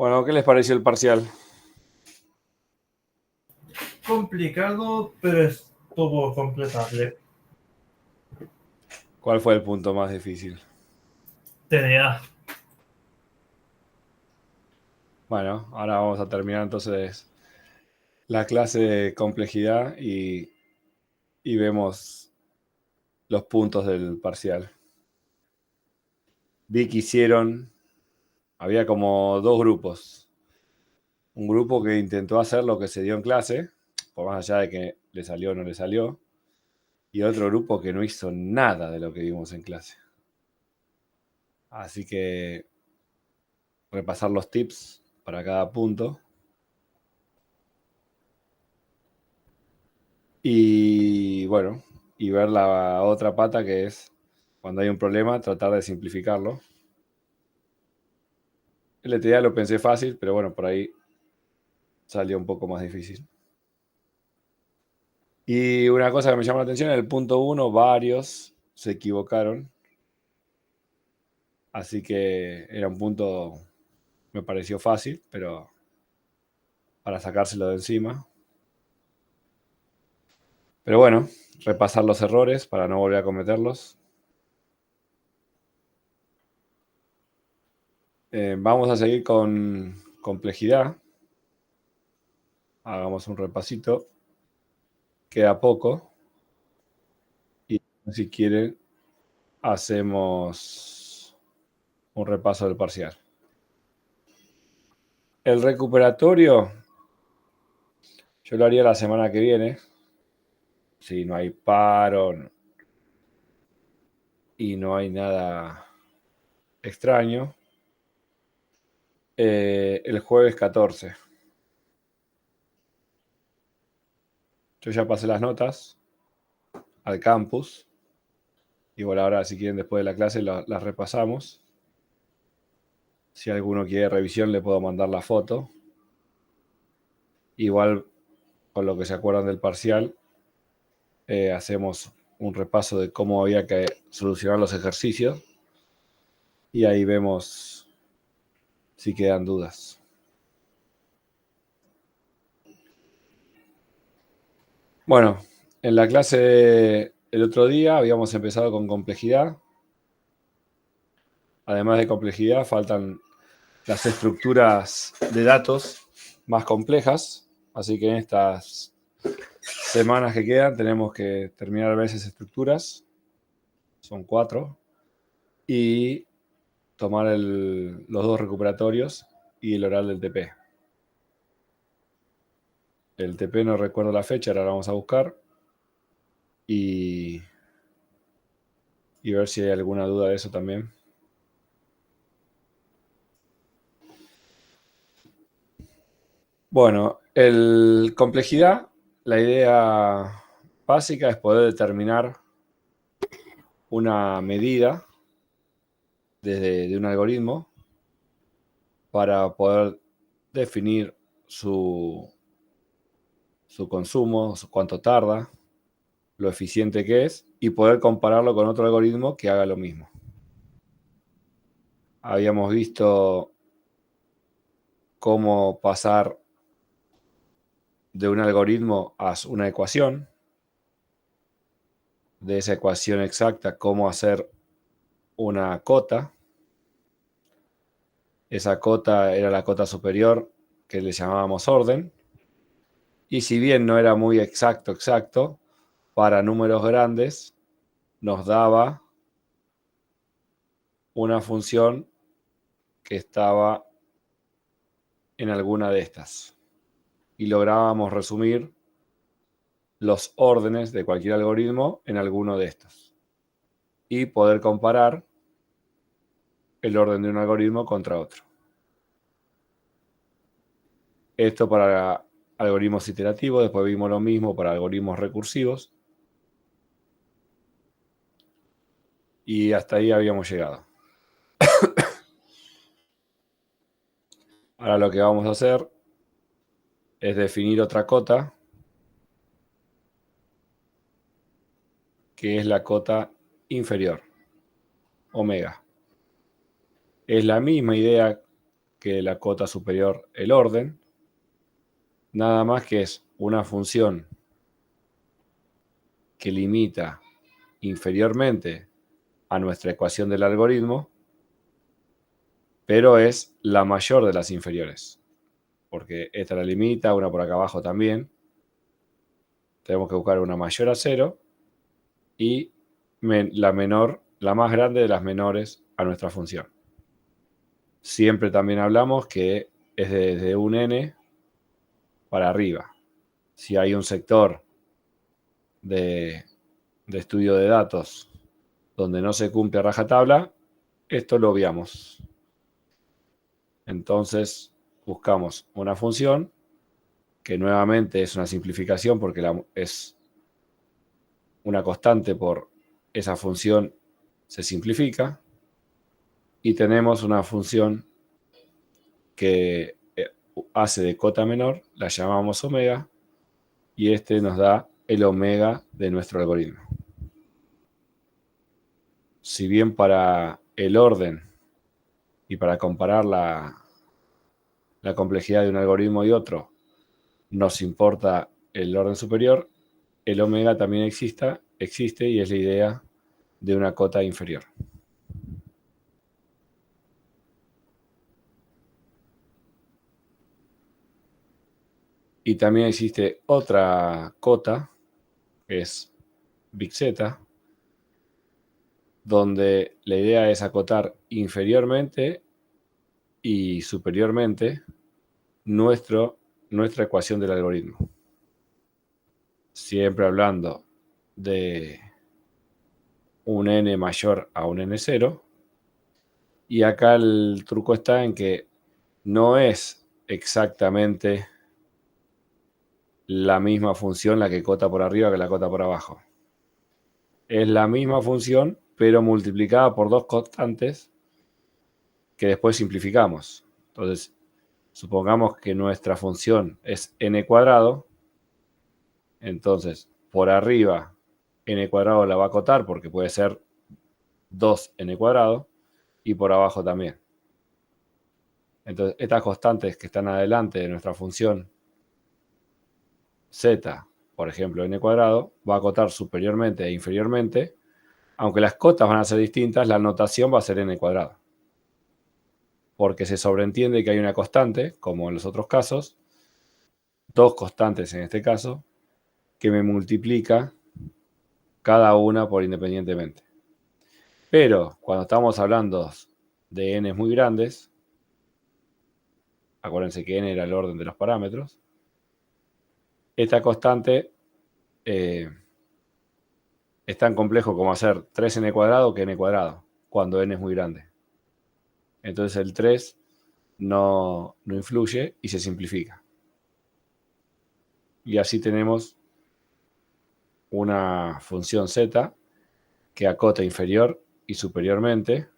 Bueno, ¿qué les pareció el parcial? Complicado, pero estuvo completable. ¿Cuál fue el punto más difícil? TDA. Bueno, ahora vamos a terminar entonces la clase de complejidad y vemos los puntos del parcial. Vi que había como dos grupos. Un grupo que intentó hacer lo que se dio en clase, por más allá de que le salió o no le salió, y otro grupo que no hizo nada de lo que vimos en clase. Así que repasar los tips para cada punto. Y bueno, y ver la otra pata que es cuando hay un problema, tratar de simplificarlo. El ETA lo pensé fácil, pero bueno, por ahí salió un poco más difícil. Y una cosa que me llamó la atención, en el punto 1 varios se equivocaron. Así que era un punto, me pareció fácil, pero para sacárselo de encima. Pero bueno, repasar los errores para no volver a cometerlos. Vamos a seguir con complejidad. Hagamos un repasito. Queda poco. Y si quieren, hacemos un repaso del parcial. El recuperatorio, yo lo haría la semana que viene. Si no hay paro y no hay nada extraño. El jueves 14. Yo ya pasé las notas al campus. Igual ahora, si quieren, después de la clase las repasamos. Si alguno quiere revisión, le puedo mandar la foto. Igual, con lo que se acuerdan del parcial, hacemos un repaso de cómo había que solucionar los ejercicios. Y ahí vemos si quedan dudas. Bueno, en la clase el otro día habíamos empezado con complejidad. Además de complejidad, faltan las estructuras de datos más complejas. Así que en estas semanas que quedan tenemos que terminar de ver esas estructuras. Son 4. Y tomar los 2 recuperatorios y el oral del TP. El TP no recuerdo la fecha, ahora la vamos a buscar. Y ver si hay alguna duda de eso también. Bueno, complejidad, la idea básica es poder determinar una medida de un algoritmo para poder definir su consumo, cuánto tarda, lo eficiente que es, y poder compararlo con otro algoritmo que haga lo mismo. Habíamos visto cómo pasar de un algoritmo a una ecuación, de esa ecuación exacta, cómo hacer una cota. Esa cota era la cota superior, que le llamábamos orden. Y si bien no era muy exacto, para números grandes nos daba una función que estaba en alguna de estas. Y lográbamos resumir los órdenes de cualquier algoritmo en alguno de estos. Y poder comparar el orden de un algoritmo contra otro. Esto para algoritmos iterativos, después vimos lo mismo para algoritmos recursivos. Y hasta ahí habíamos llegado. Ahora lo que vamos a hacer es definir otra cota, que es la cota inferior, omega. Es la misma idea que la cota superior el orden, nada más que es una función que limita inferiormente a nuestra ecuación del algoritmo, pero es la mayor de las inferiores, porque esta la limita, una por acá abajo también. Tenemos que buscar una mayor a 0 y la menor, la más grande de las menores a nuestra función. Siempre también hablamos que es desde un n para arriba. Si hay un sector de estudio de datos donde no se cumple a rajatabla, esto lo obviamos. Entonces buscamos una función que nuevamente es una simplificación porque es una constante por esa función se simplifica, y tenemos una función que hace de cota menor, la llamamos omega, y este nos da el omega de nuestro algoritmo. Si bien para el orden y para comparar la complejidad de un algoritmo y otro nos importa el orden superior, el omega también existe y es la idea de una cota inferior. Y también existe otra cota, que es Big Z, donde la idea es acotar inferiormente y superiormente nuestra ecuación del algoritmo. Siempre hablando de un n mayor a un n0. Y acá el truco está en que no es exactamente la misma función la que cota por arriba que la cota por abajo. Es la misma función, pero multiplicada por dos constantes que después simplificamos. Entonces, supongamos que nuestra función es n cuadrado. Entonces, por arriba, n cuadrado la va a acotar porque puede ser 2n cuadrado, y por abajo también. Entonces, estas constantes que están adelante de nuestra función z, por ejemplo, n cuadrado, va a acotar superiormente e inferiormente. Aunque las cotas van a ser distintas, la notación va a ser n cuadrado. Porque se sobreentiende que hay una constante, como en los otros casos, dos constantes en este caso, que me multiplica cada una por independientemente. Pero cuando estamos hablando de n muy grandes, acuérdense que n era el orden de los parámetros, esta constante es tan complejo como hacer 3n cuadrado que n cuadrado, cuando n es muy grande. Entonces el 3 no influye y se simplifica. Y así tenemos una función z que acota inferior y superiormente,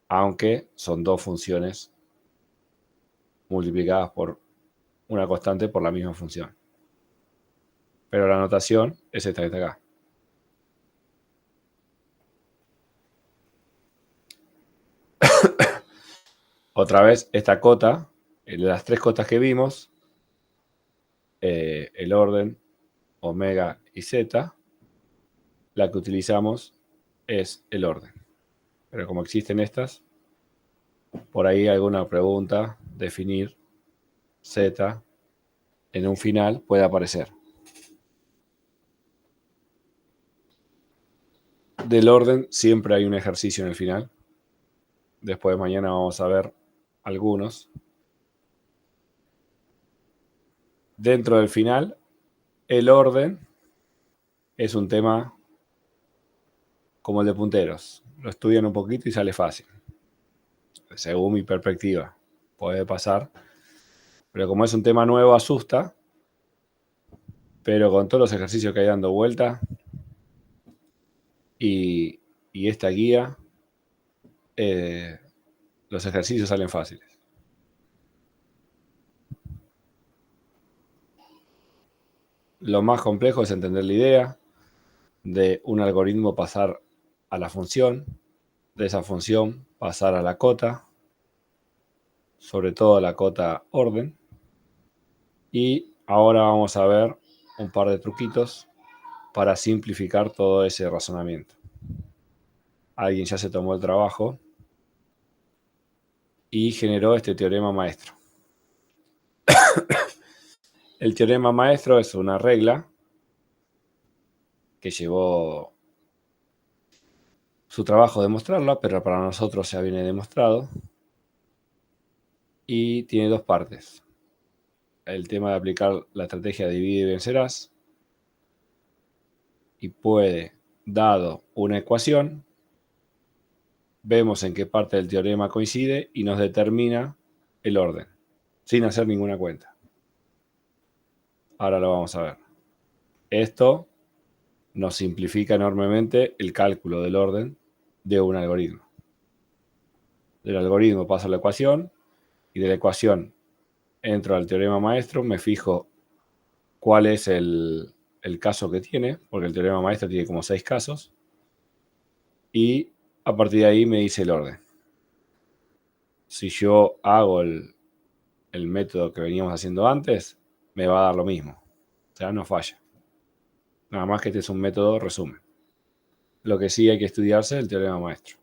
aunque son dos funciones multiplicadas por una constante por la misma función. Pero la notación es esta que está acá. Otra vez, esta cota, de las tres cotas que vimos, el orden, omega y z, la que utilizamos es el orden. Pero como existen estas, por ahí alguna pregunta, definir z en un final puede aparecer. Del orden siempre hay un ejercicio en el final. Después mañana vamos a ver algunos. Dentro del final, el orden es un tema como el de punteros. Lo estudian un poquito y sale fácil. Según mi perspectiva, puede pasar. Pero como es un tema nuevo, asusta. Pero con todos los ejercicios que hay dando vuelta y esta guía, los ejercicios salen fáciles. Lo más complejo es entender la idea de un algoritmo pasar a la función, de esa función pasar a la cota, sobre todo la cota orden. Y ahora vamos a ver un par de truquitos para simplificar todo ese razonamiento. Alguien ya se tomó el trabajo y generó este teorema maestro. El teorema maestro es una regla que llevó su trabajo demostrarla, pero para nosotros ya viene demostrado. Y tiene dos partes. El tema de aplicar la estrategia de divide y vencerás. Y puede, dado una ecuación, vemos en qué parte del teorema coincide y nos determina el orden, sin hacer ninguna cuenta. Ahora lo vamos a ver. Esto nos simplifica enormemente el cálculo del orden de un algoritmo. Del algoritmo paso a la ecuación y de la ecuación entro al teorema maestro, me fijo cuál es el caso que tiene, porque el teorema maestro tiene como 6 casos, y a partir de ahí me dice el orden. Si yo hago el método que veníamos haciendo antes, me va a dar lo mismo. O sea, no falla. Nada más que este es un método resumen. Lo que sí hay que estudiarse es el teorema maestro.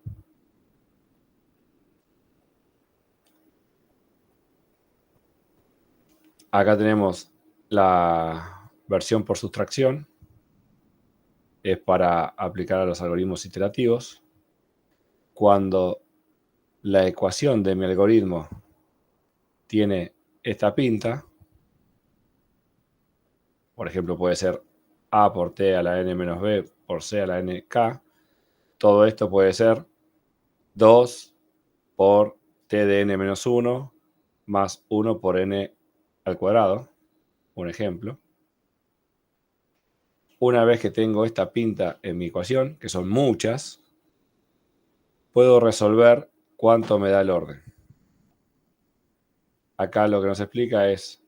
Acá tenemos la versión por sustracción. Es para aplicar a los algoritmos iterativos. Cuando la ecuación de mi algoritmo tiene esta pinta, por ejemplo, puede ser A por T a la N menos B por C a la NK, todo esto puede ser 2 por T de N menos 1 más 1 por N al cuadrado, un ejemplo. Una vez que tengo esta pinta en mi ecuación, que son muchas, puedo resolver cuánto me da el orden. Acá lo que nos explica es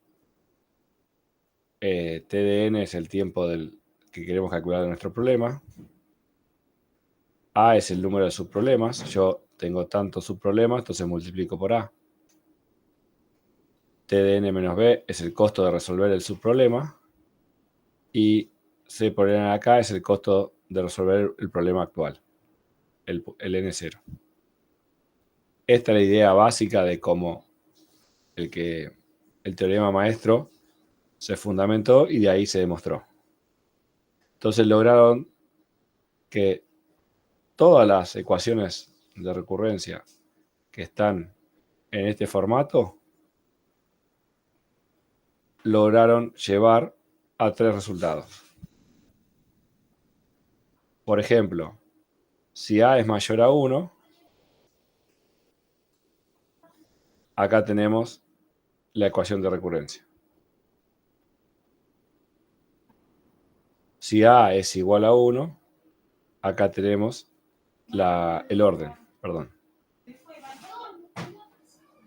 T de N es el tiempo que queremos calcular de nuestro problema. A es el número de subproblemas. Yo tengo tantos subproblemas, entonces multiplico por A. T de N menos B es el costo de resolver el subproblema. Y C por N acá es el costo de resolver el problema actual, el N0. Esta es la idea básica de cómo el teorema maestro se fundamentó y de ahí se demostró. Entonces lograron que todas las ecuaciones de recurrencia que están en este formato lograron llevar a 3 resultados. Por ejemplo, si A es mayor a 1, acá tenemos la ecuación de recurrencia. Si A es igual a 1, acá tenemos el orden, perdón.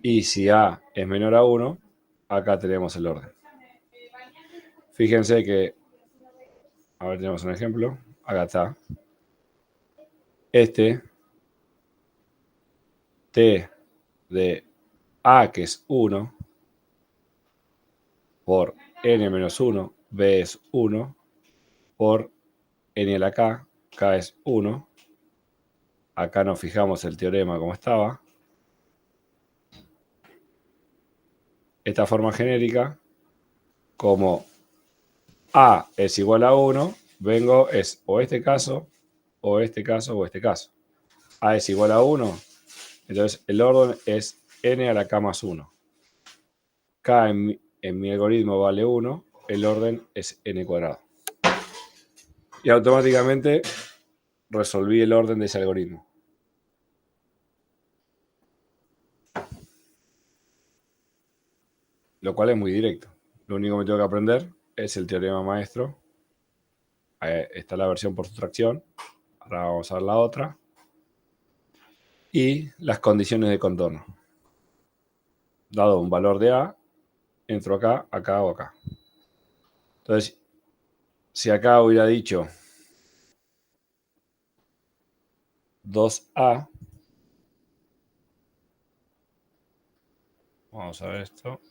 Y si A es menor a 1, acá tenemos el orden. Fíjense que, a ver, tenemos un ejemplo. Acá está. Este T de A, que es 1, por N menos 1, B es 1, por N a la K es 1. Acá nos fijamos el teorema como estaba. Esta forma genérica, como A es igual a 1, vengo es o este caso, o este caso, o este caso. A es igual a 1, entonces el orden es N a la K más 1. K en mi algoritmo vale 1, el orden es N cuadrado. Y automáticamente resolví el orden de ese algoritmo. Lo cual es muy directo. Lo único que tengo que aprender es el teorema maestro. Ahí está la versión por sustracción. Ahora vamos a ver la otra. Y las condiciones de contorno. Dado un valor de A, entro acá, acá o acá. Entonces, si acá hubiera dicho 2A, Vamos a ver esto.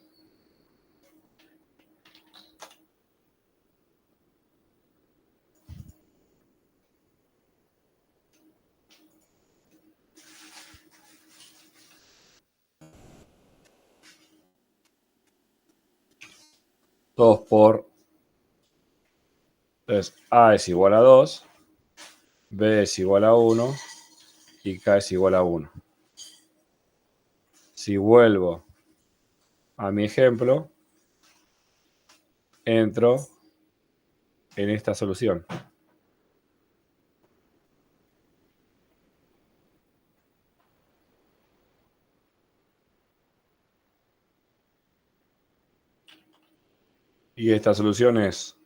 Dos por... Entonces, A es igual a 2, B es igual a 1 y K es igual a 1. Si vuelvo a mi ejemplo, entro en esta solución. Y esta solución es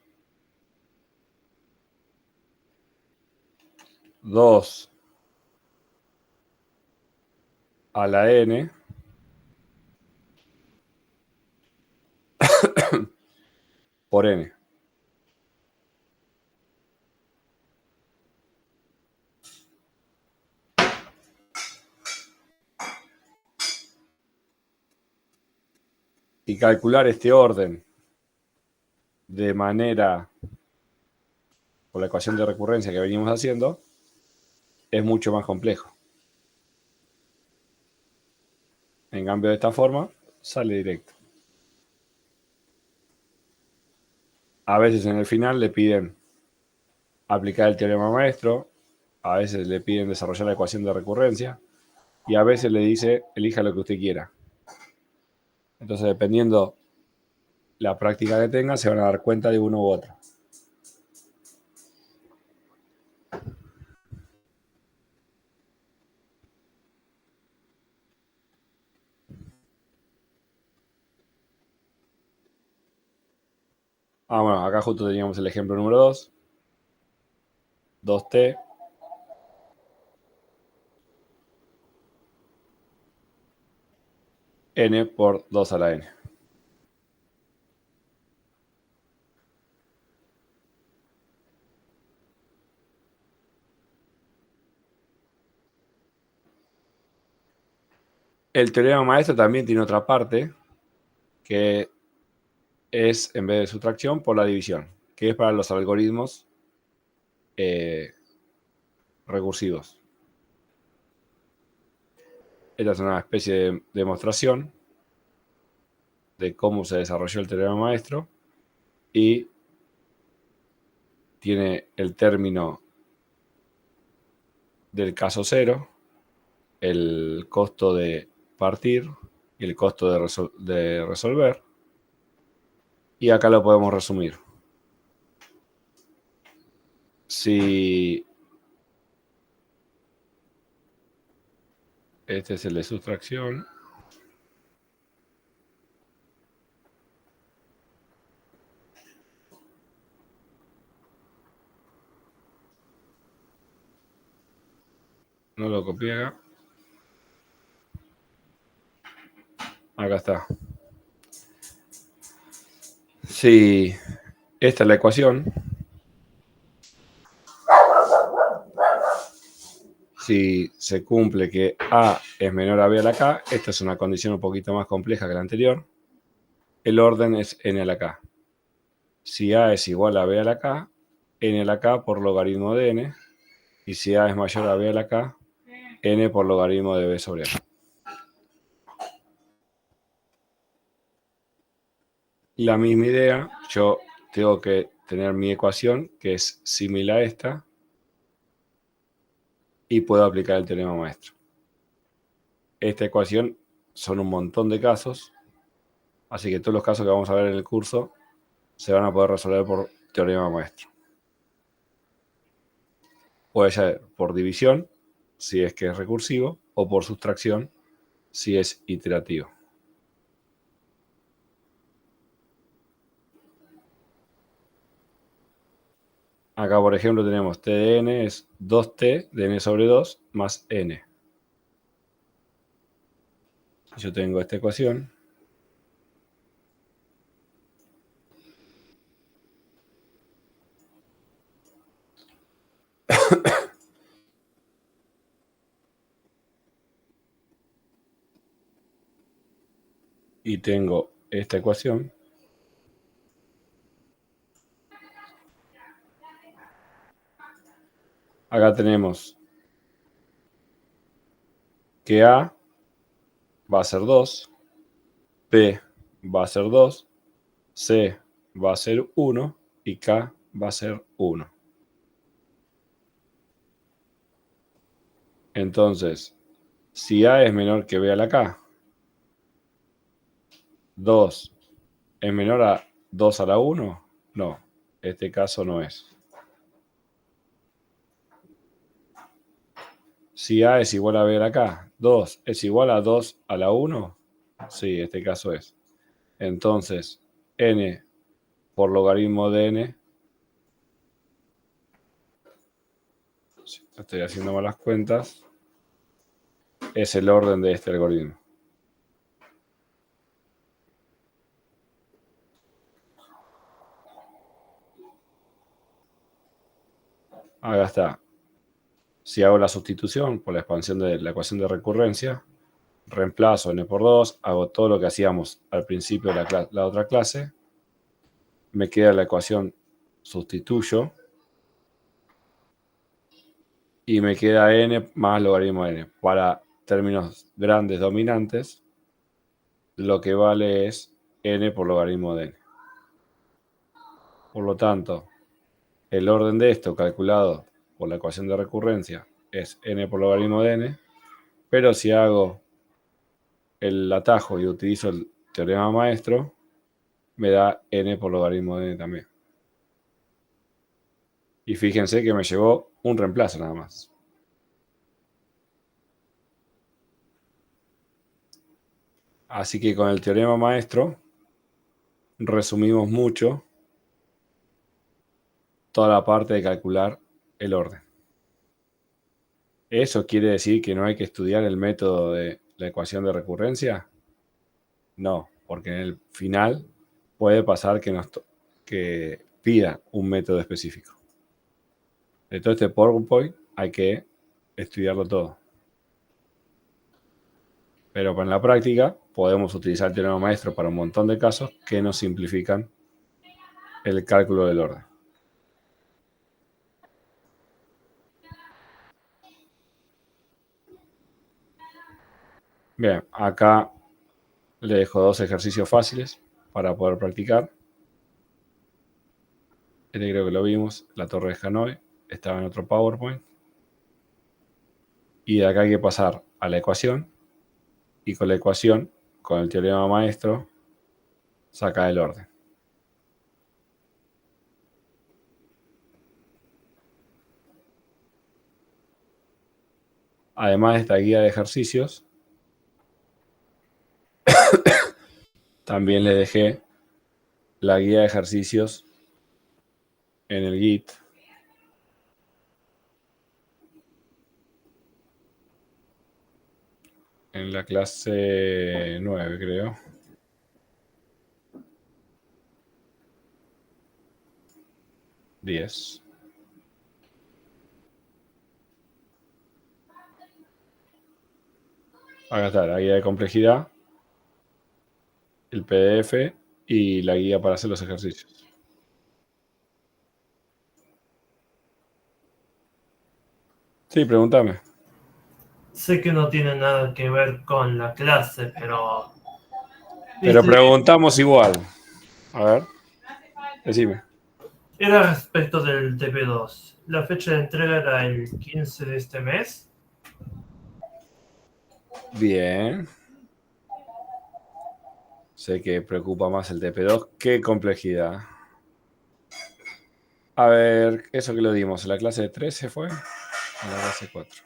2 a la n por n. Y calcular este orden de manera, por la ecuación de recurrencia que venimos haciendo, es mucho más complejo. En cambio, de esta forma, sale directo. A veces en el final le piden aplicar el teorema maestro, a veces le piden desarrollar la ecuación de recurrencia, y a veces le dice, elija lo que usted quiera. Entonces, dependiendo la práctica que tenga, se van a dar cuenta de uno u otro. Bueno, acá justo teníamos el ejemplo número 2. 2t n por 2 a la n. El teorema maestro también tiene otra parte, que es, en vez de sustracción, por la división, que es para los algoritmos recursivos. Esta es una especie de demostración de cómo se desarrolló el teorema maestro y tiene el término del caso cero, el costo de partir y el costo de resolver. Y acá lo podemos resumir. Si este es el de sustracción, no lo copié acá. Acá está. Si esta es la ecuación, si se cumple que A es menor a B a la K, esta es una condición un poquito más compleja que la anterior, el orden es n a la K. Si A es igual a B a la K, n a la K por logaritmo de n, y si A es mayor a B a la K, n por logaritmo de B sobre A. La misma idea, yo tengo que tener mi ecuación, que es similar a esta, y puedo aplicar el teorema maestro. Esta ecuación son un montón de casos, así que todos los casos que vamos a ver en el curso se van a poder resolver por teorema maestro. Puede ser por división, si es que es recursivo, o por sustracción, si es iterativo. Acá, por ejemplo, tenemos t de n es 2t de n sobre 2 más n. Yo tengo esta ecuación. y tengo esta ecuación. Acá tenemos que A va a ser 2, B va a ser 2, C va a ser 1 y K va a ser 1. Entonces, si A es menor que B a la K, 2 es menor a 2 a la 1, no, este caso no es. Si A es igual a B a la K, 2 es igual a 2 a la 1, sí, este caso es. Entonces, n por logaritmo de n, si estoy haciendo malas cuentas, es el orden de este algoritmo. Acá está. Si hago la sustitución por la expansión de la ecuación de recurrencia, reemplazo n por 2, hago todo lo que hacíamos al principio de la otra clase, me queda la ecuación sustituyo y me queda n más logaritmo de n. Para términos grandes dominantes, lo que vale es n por logaritmo de n. Por lo tanto, el orden de esto calculado por la ecuación de recurrencia es n por logaritmo de n, pero si hago el atajo y utilizo el teorema maestro, me da n por logaritmo de n también. Y fíjense que me llevó un reemplazo nada más. Así que con el teorema maestro resumimos mucho toda la parte de calcular el orden. ¿Eso quiere decir que no hay que estudiar el método de la ecuación de recurrencia? No, porque en el final puede pasar que pida un método específico. De todo este PowerPoint hay que estudiarlo todo. Pero en la práctica podemos utilizar el teorema maestro para un montón de casos que nos simplifican el cálculo del orden. Bien, acá le dejo 2 ejercicios fáciles para poder practicar. Este creo que lo vimos, la torre de Hanoi, estaba en otro PowerPoint. Y de acá hay que pasar a la ecuación. Y con la ecuación, con el teorema maestro, saca el orden. Además de esta guía de ejercicios, también le dejé la guía de ejercicios en el Git. En la clase 9, creo. Diez. Acá está la guía de complejidad, el PDF y la guía para hacer los ejercicios. Sí, pregúntame. Sé que no tiene nada que ver con la clase, pero... Pero preguntamos igual. A ver, decime. Era respecto del TP2. La fecha de entrega era el 15 de este mes. Bien. Sé que preocupa más el TP2 que complejidad. A ver, eso que lo dimos, ¿en la clase de 13 fue? En la clase 4.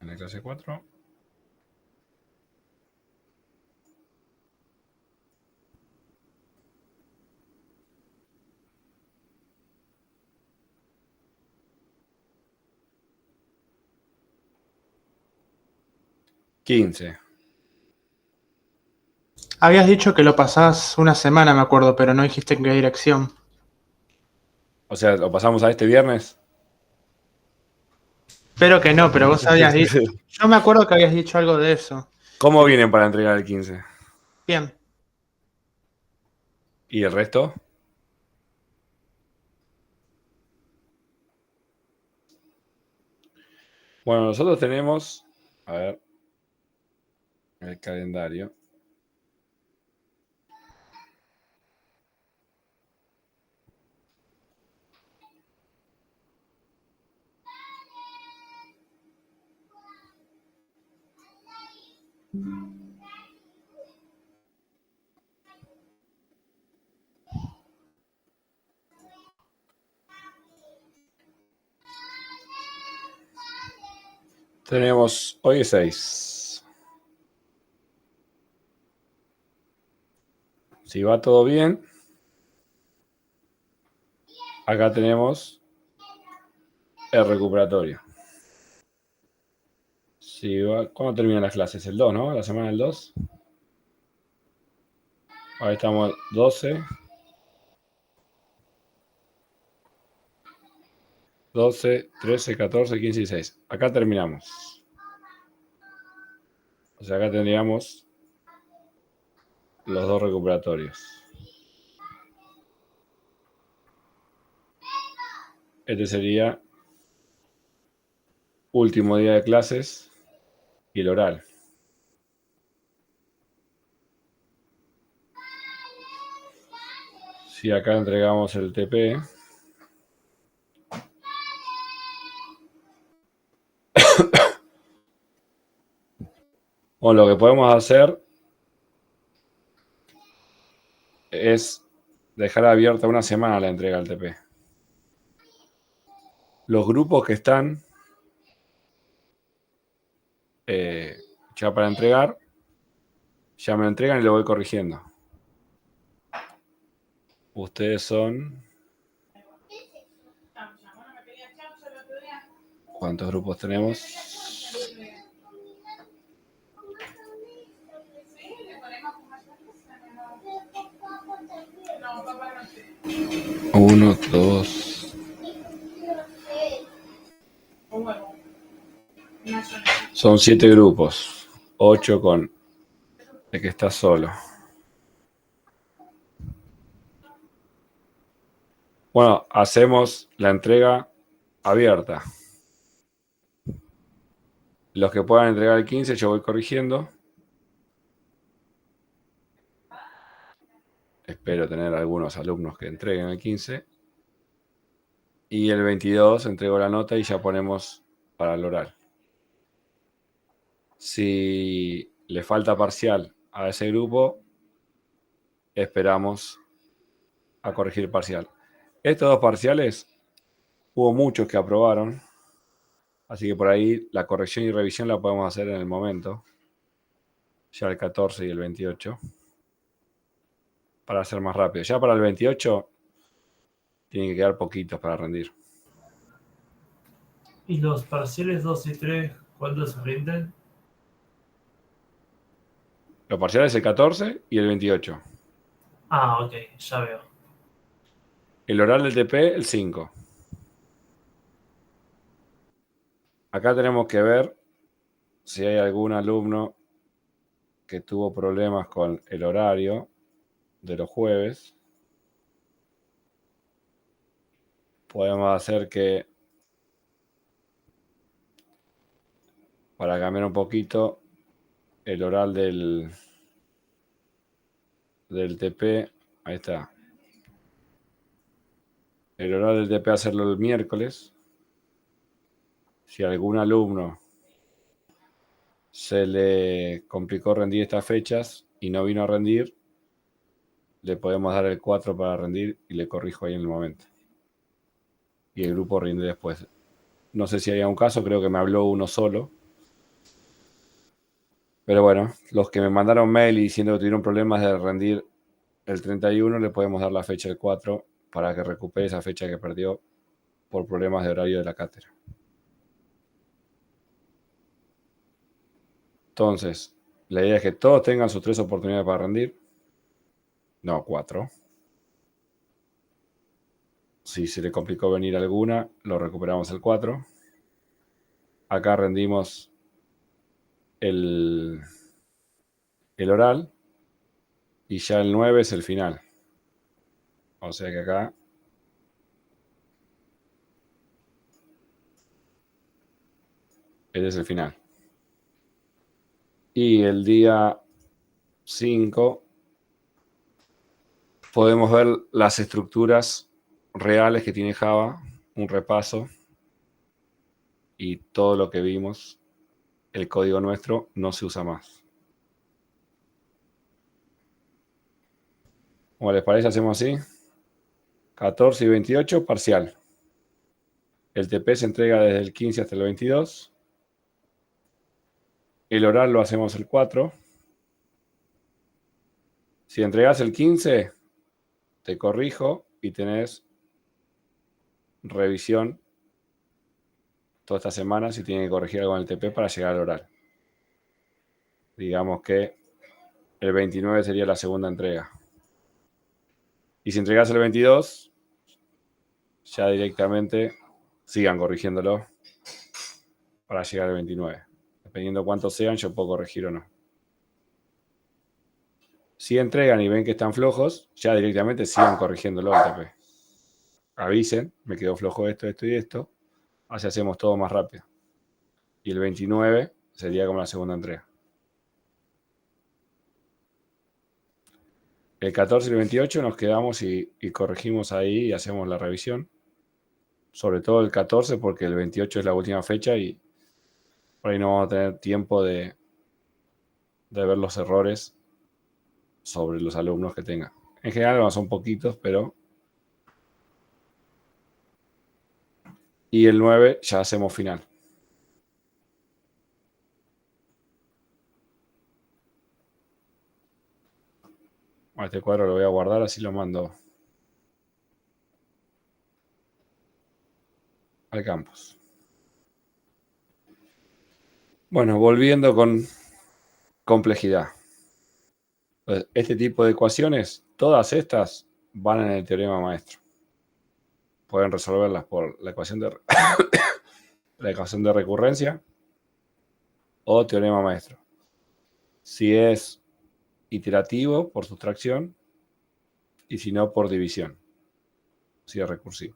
En la clase 4. $15. Habías dicho que lo pasás una semana, me acuerdo, pero no dijiste en qué dirección. O sea, ¿lo pasamos a este viernes? Espero que no, pero vos habías dicho. Yo me acuerdo que habías dicho algo de eso. ¿Cómo vienen para entregar el 15? Bien. ¿Y el resto? Bueno, nosotros tenemos, a ver, el calendario. Tenemos, hoy es 6. Si va todo bien, acá tenemos el recuperatorio. Si va, ¿cuándo terminan las clases? El 2, ¿no? La semana del 2. Ahí estamos 12. 12, 13, 14, 15 y 6. Acá terminamos. O sea, acá tendríamos los 2 recuperatorios. Este sería último día de clases y el oral. Si acá entregamos el TP, o lo que podemos hacer es dejar abierta una semana la entrega del TP. Los grupos que están ya para entregar, ya me lo entregan y lo voy corrigiendo. Ustedes son... ¿Cuántos grupos tenemos? 1, 2. Son 7 grupos. 8 con el que está solo. Bueno, hacemos la entrega abierta. Los que puedan entregar el 15, yo voy corrigiendo. Espero tener algunos alumnos que entreguen el 15. Y el 22 entrego la nota y ya ponemos para el oral. Si le falta parcial a ese grupo, esperamos a corregir parcial. Estos 2 parciales, hubo muchos que aprobaron. Así que por ahí la corrección y revisión la podemos hacer en el momento. Ya el 14 y el 28. Para hacer más rápido. Ya para el 28 tienen que quedar poquitos para rendir. ¿Y los parciales 2 y 3 cuándo se rinden? Los parciales el 14 y el 28. Ah, ok, ya veo. El oral del TP el 5. Acá tenemos que ver si hay algún alumno que tuvo problemas con el horario de los jueves. Podemos hacer que, para cambiar un poquito, el oral del TP, ahí está. El oral del TP hacerlo el miércoles. Si a algún alumno se le complicó rendir estas fechas y no vino a rendir, le podemos dar el 4 para rendir y le corrijo ahí en el momento. Y el grupo rinde después. No sé si hay un caso, creo que me habló uno solo. Pero bueno, los que me mandaron mail diciendo que tuvieron problemas de rendir el 31, le podemos dar la fecha del 4 para que recupere esa fecha que perdió por problemas de horario de la cátedra. Entonces, la idea es que todos tengan sus 3 oportunidades para rendir. No, 4. Si se le complicó venir alguna, lo recuperamos el 4. acá rendimos el oral y ya el 9 es el final. O sea que acá este es el final. Y el día 5 podemos ver las estructuras reales que tiene Java, un repaso, y todo lo que vimos, el código nuestro no se usa más. Como les parece, hacemos así. 14 y 28, parcial. El TP se entrega desde el 15 hasta el 22. El oral lo hacemos el 4. Si entregas el 15, te corrijo y tenés revisión toda esta semana si tiene que corregir algo en el TP para llegar al oral. Digamos que el 29 sería la segunda entrega. Y si entregas el 22, ya directamente sigan corrigiéndolo para llegar al 29. Dependiendo cuántos sean, yo puedo corregir o no. Si entregan y ven que están flojos, ya directamente sigan corrigiéndolo al TP. Avisen, me quedó flojo esto, esto y esto. Así hacemos todo más rápido. Y el 29 sería como la segunda entrega. El 14 y el 28 nos quedamos y corregimos ahí y hacemos la revisión. Sobre todo el 14 porque el 28 es la última fecha y por ahí no vamos a tener tiempo de ver los errores sobre los alumnos que tengan. En general no son poquitos, pero... Y el 9 ya hacemos final. Este cuadro lo voy a guardar, así lo mando al campus. Bueno, volviendo con complejidad. Pues este tipo de ecuaciones, todas estas van en el teorema maestro. Pueden resolverlas por la ecuación de, la ecuación de recurrencia o teorema maestro. Si es iterativo, por sustracción, y si no, por división, si es recursivo.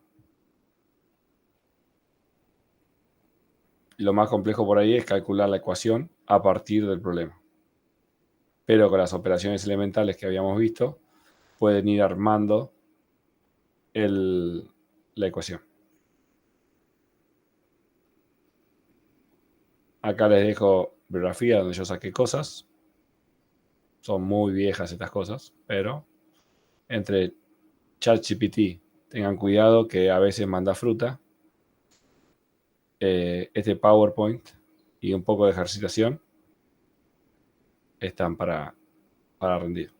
Lo más complejo por ahí es calcular la ecuación a partir del problema. Pero con las operaciones elementales que habíamos visto, pueden ir armando la ecuación. Acá les dejo bibliografía donde yo saqué cosas. Son muy viejas estas cosas, pero entre ChatGPT, tengan cuidado que a veces manda fruta. Este PowerPoint y un poco de ejercitación están para rendir.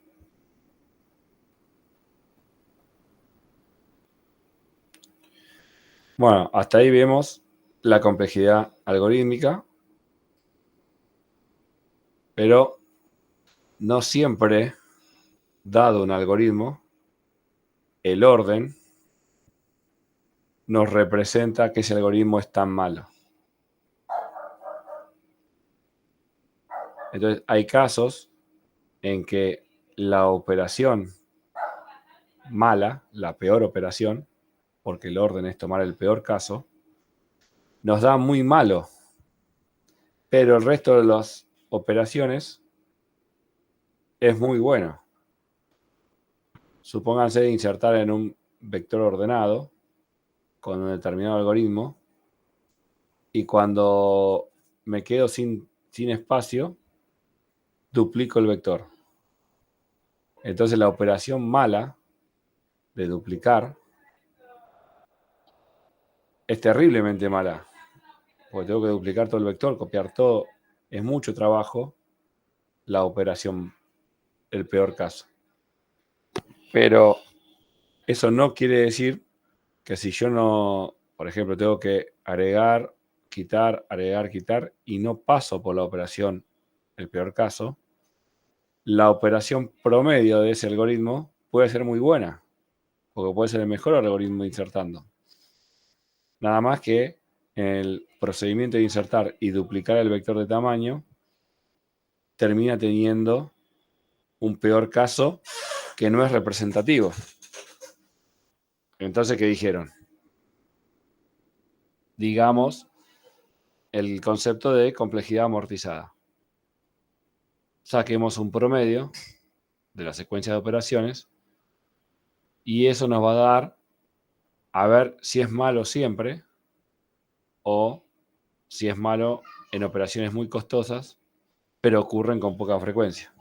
Bueno, hasta ahí vemos la complejidad algorítmica, pero no siempre, dado un algoritmo, el orden nos representa que ese algoritmo es tan malo. Entonces, hay casos en que la operación mala, la peor operación, porque el orden es tomar el peor caso, nos da muy malo. Pero el resto de las operaciones es muy bueno. Supónganse insertar en un vector ordenado con un determinado algoritmo y cuando me quedo sin espacio, duplico el vector. Entonces la operación mala de duplicar es terriblemente mala, porque tengo que duplicar todo el vector, copiar todo. Es mucho trabajo la operación, el peor caso. Pero eso no quiere decir que si yo no, por ejemplo, tengo que agregar, quitar, y no paso por la operación, el peor caso, la operación promedio de ese algoritmo puede ser muy buena, porque puede ser el mejor algoritmo insertando. Nada más que en el procedimiento de insertar y duplicar el vector de tamaño, termina teniendo un peor caso que no es representativo. Entonces, ¿qué dijeron? Digamos el concepto de complejidad amortizada. Saquemos un promedio de la secuencia de operaciones y eso nos va a dar a ver si es malo siempre o si es malo en operaciones muy costosas, pero ocurren con poca frecuencia.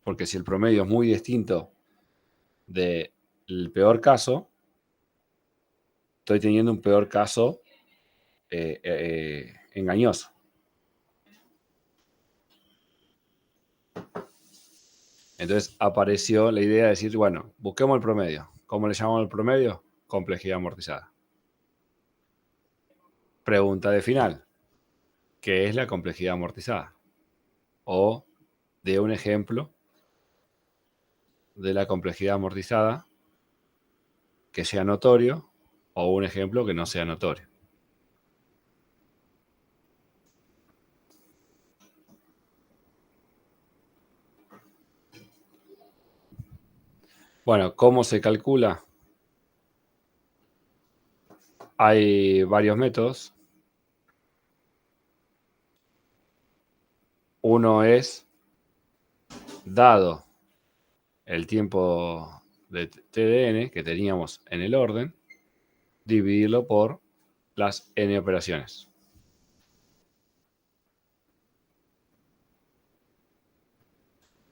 Porque si el promedio es muy distinto del peor caso, estoy teniendo un peor caso engañoso. Entonces apareció la idea de decir, bueno, busquemos el promedio. ¿Cómo le llamamos el promedio? Complejidad amortizada. Pregunta de final. ¿Qué es la complejidad amortizada? O de un ejemplo de la complejidad amortizada que sea notorio o un ejemplo que no sea notorio. Bueno, ¿cómo se calcula? Hay varios métodos. Uno es, dado el tiempo de TDN que teníamos en el orden, dividirlo por las n operaciones.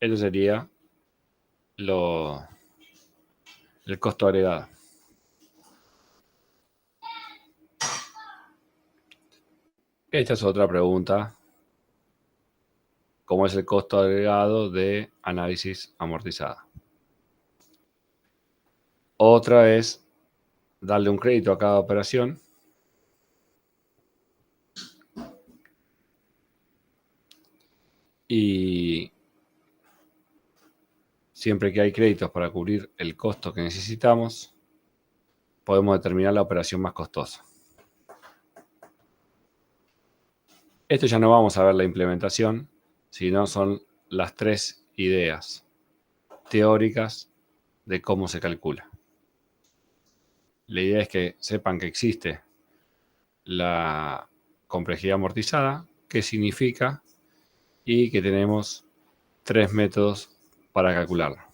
Eso sería el costo agregado. Esta es otra pregunta. ¿Cómo es el costo agregado de análisis amortizada? Otra es darle un crédito a cada operación. Y siempre que hay créditos para cubrir el costo que necesitamos, podemos determinar la operación más costosa. Esto ya no vamos a ver la implementación, sino son las tres ideas teóricas de cómo se calcula. La idea es que sepan que existe la complejidad amortizada, qué significa y que tenemos tres métodos para calcularla.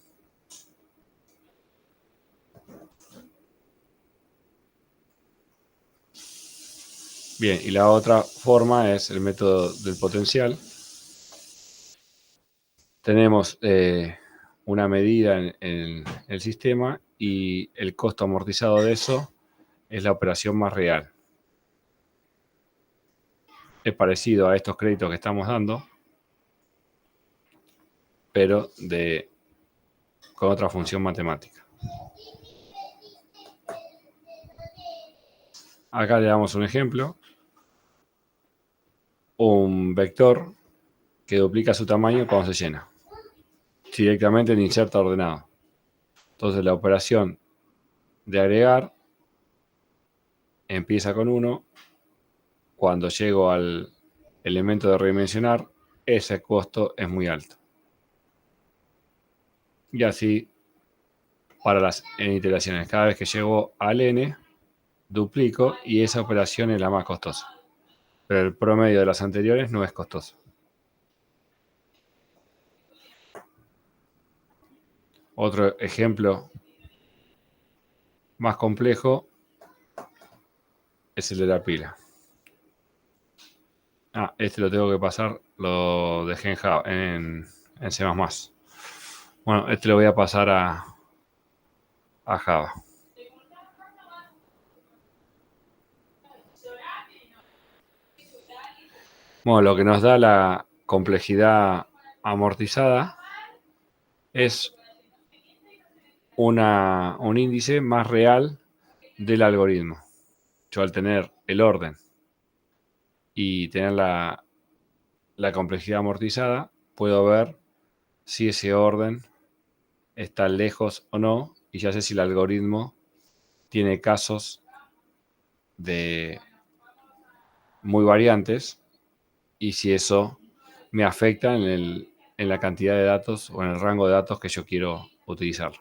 Bien, y la otra forma es el método del potencial. Tenemos una medida en el sistema y el costo amortizado de eso es la operación más real. Es parecido a estos créditos que estamos dando, pero con otra función matemática. Acá le damos un ejemplo. Un vector que duplica su tamaño cuando se llena. Directamente en inserta ordenado. Entonces la operación de agregar empieza con 1. Cuando llego al elemento de redimensionar, ese costo es muy alto. Y así para las n iteraciones. Cada vez que llego al n, duplico y esa operación es la más costosa. Pero el promedio de las anteriores no es costoso. Otro ejemplo más complejo es el de la pila. Este lo tengo que pasar, lo dejé en Java, en C++. Bueno, este lo voy a pasar a Java. Bueno, lo que nos da la complejidad amortizada es un índice más real del algoritmo. Yo al tener el orden y tener la complejidad amortizada, puedo ver si ese orden está lejos o no, y ya sé si el algoritmo tiene casos de muy variantes y si eso me afecta en la cantidad de datos o en el rango de datos que yo quiero utilizar.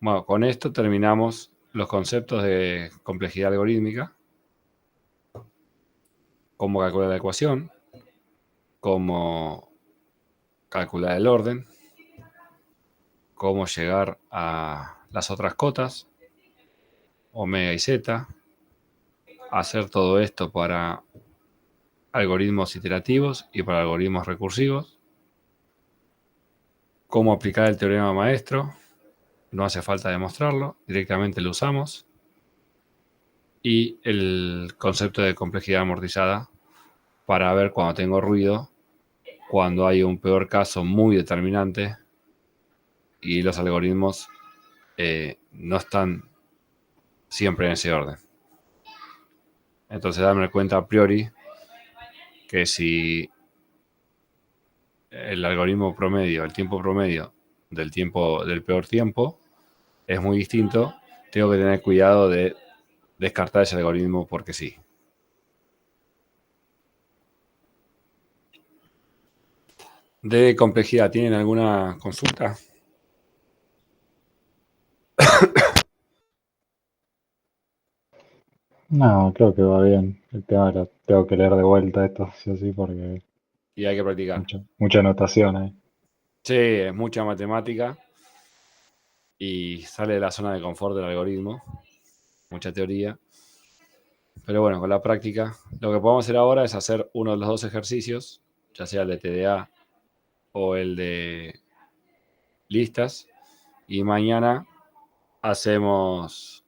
Bueno, con esto terminamos los conceptos de complejidad algorítmica, cómo calcular la ecuación, cómo calcular el orden, cómo llegar a las otras cotas, omega y zeta, hacer todo esto para algoritmos iterativos y para algoritmos recursivos, cómo aplicar el teorema maestro, no hace falta demostrarlo, directamente lo usamos, y el concepto de complejidad amortizada para ver cuando tengo ruido, cuando hay un peor caso muy determinante y los algoritmos no están siempre en ese orden. Entonces darme cuenta a priori que si el algoritmo promedio, el tiempo promedio del peor tiempo es muy distinto, tengo que tener cuidado de descartar ese algoritmo porque sí. De complejidad, ¿tienen alguna consulta? No, creo que va bien. El tema lo tengo que leer de vuelta esto, sí o sí, porque Y hay que practicar. mucha anotación ahí. Sí, es mucha matemática y sale de la zona de confort del algoritmo, mucha teoría. Pero bueno, con la práctica, lo que podemos hacer ahora es hacer uno de los dos ejercicios, ya sea el de TDA o el de listas, y mañana hacemos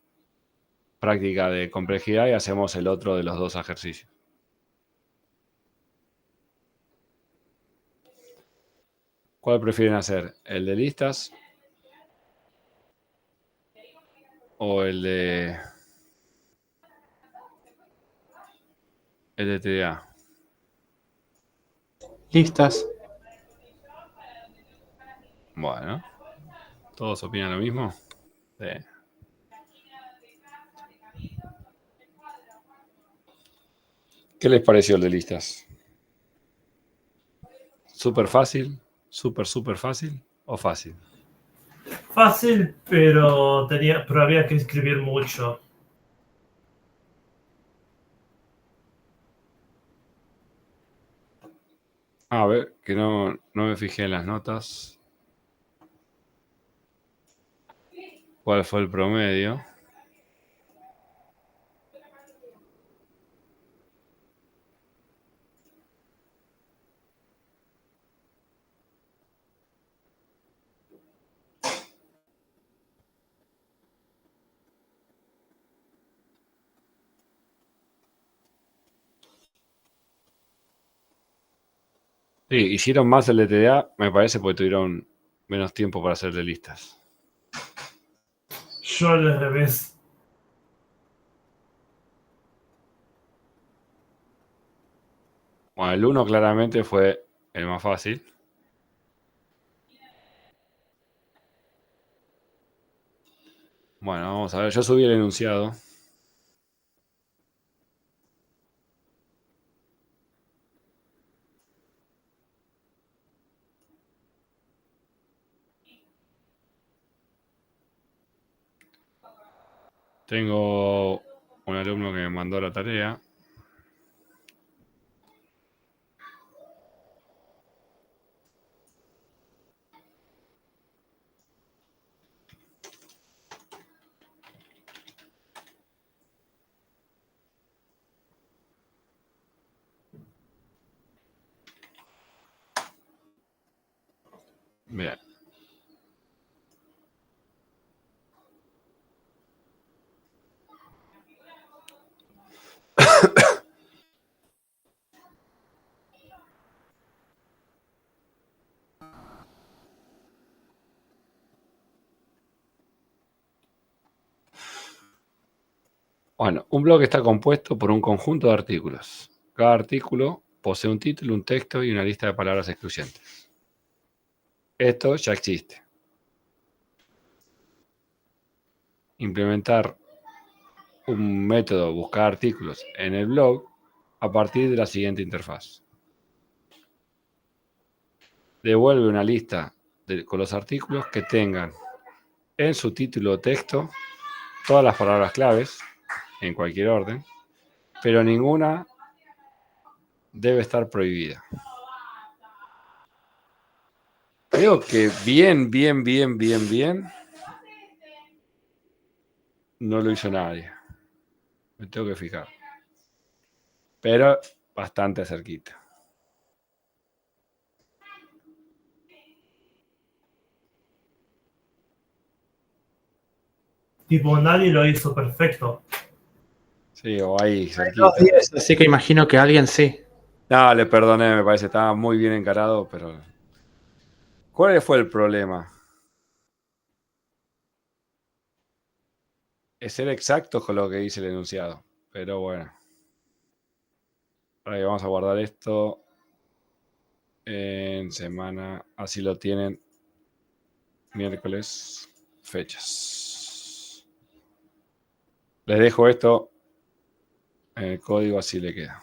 práctica de complejidad y hacemos el otro de los dos ejercicios. ¿Cuál prefieren hacer? ¿El de listas o el de TDA? Listas. Bueno, ¿todos opinan lo mismo? Sí. ¿Qué les pareció el de listas? ¿Súper fácil? ¿Súper fácil? ¿O fácil? Fácil, pero había que escribir mucho. A ver, que no me fijé en las notas. ¿Cuál fue el promedio? Sí, hicieron más el de TDA, me parece, porque tuvieron menos tiempo para hacer de listas. Yo al revés. Bueno, el 1 claramente fue el más fácil. Bueno, vamos a ver, yo subí el enunciado. Tengo un alumno que me mandó la tarea. Bien. Bueno, un blog está compuesto por un conjunto de artículos. Cada artículo posee un título, un texto y una lista de palabras excluyentes. Esto ya existe. implementar un método buscar artículos en el blog a partir de la siguiente interfaz. Devuelve una lista con los artículos que tengan en su título o texto todas las palabras claves en cualquier orden, pero ninguna debe estar prohibida. Creo que bien, no lo hizo nadie. Me tengo que fijar. Pero bastante cerquita. Tipo, nadie lo hizo perfecto. Sí, o ahí cerquita. 2 días, así que imagino que alguien sí. No, le perdoné, me parece. Estaba muy bien encarado, pero... ¿Cuál fue el problema? Es ser exacto con lo que dice el enunciado. Pero bueno. Ahora vamos a guardar esto en semana. Así lo tienen. Miércoles. Fechas. Les dejo esto en el código, así le queda.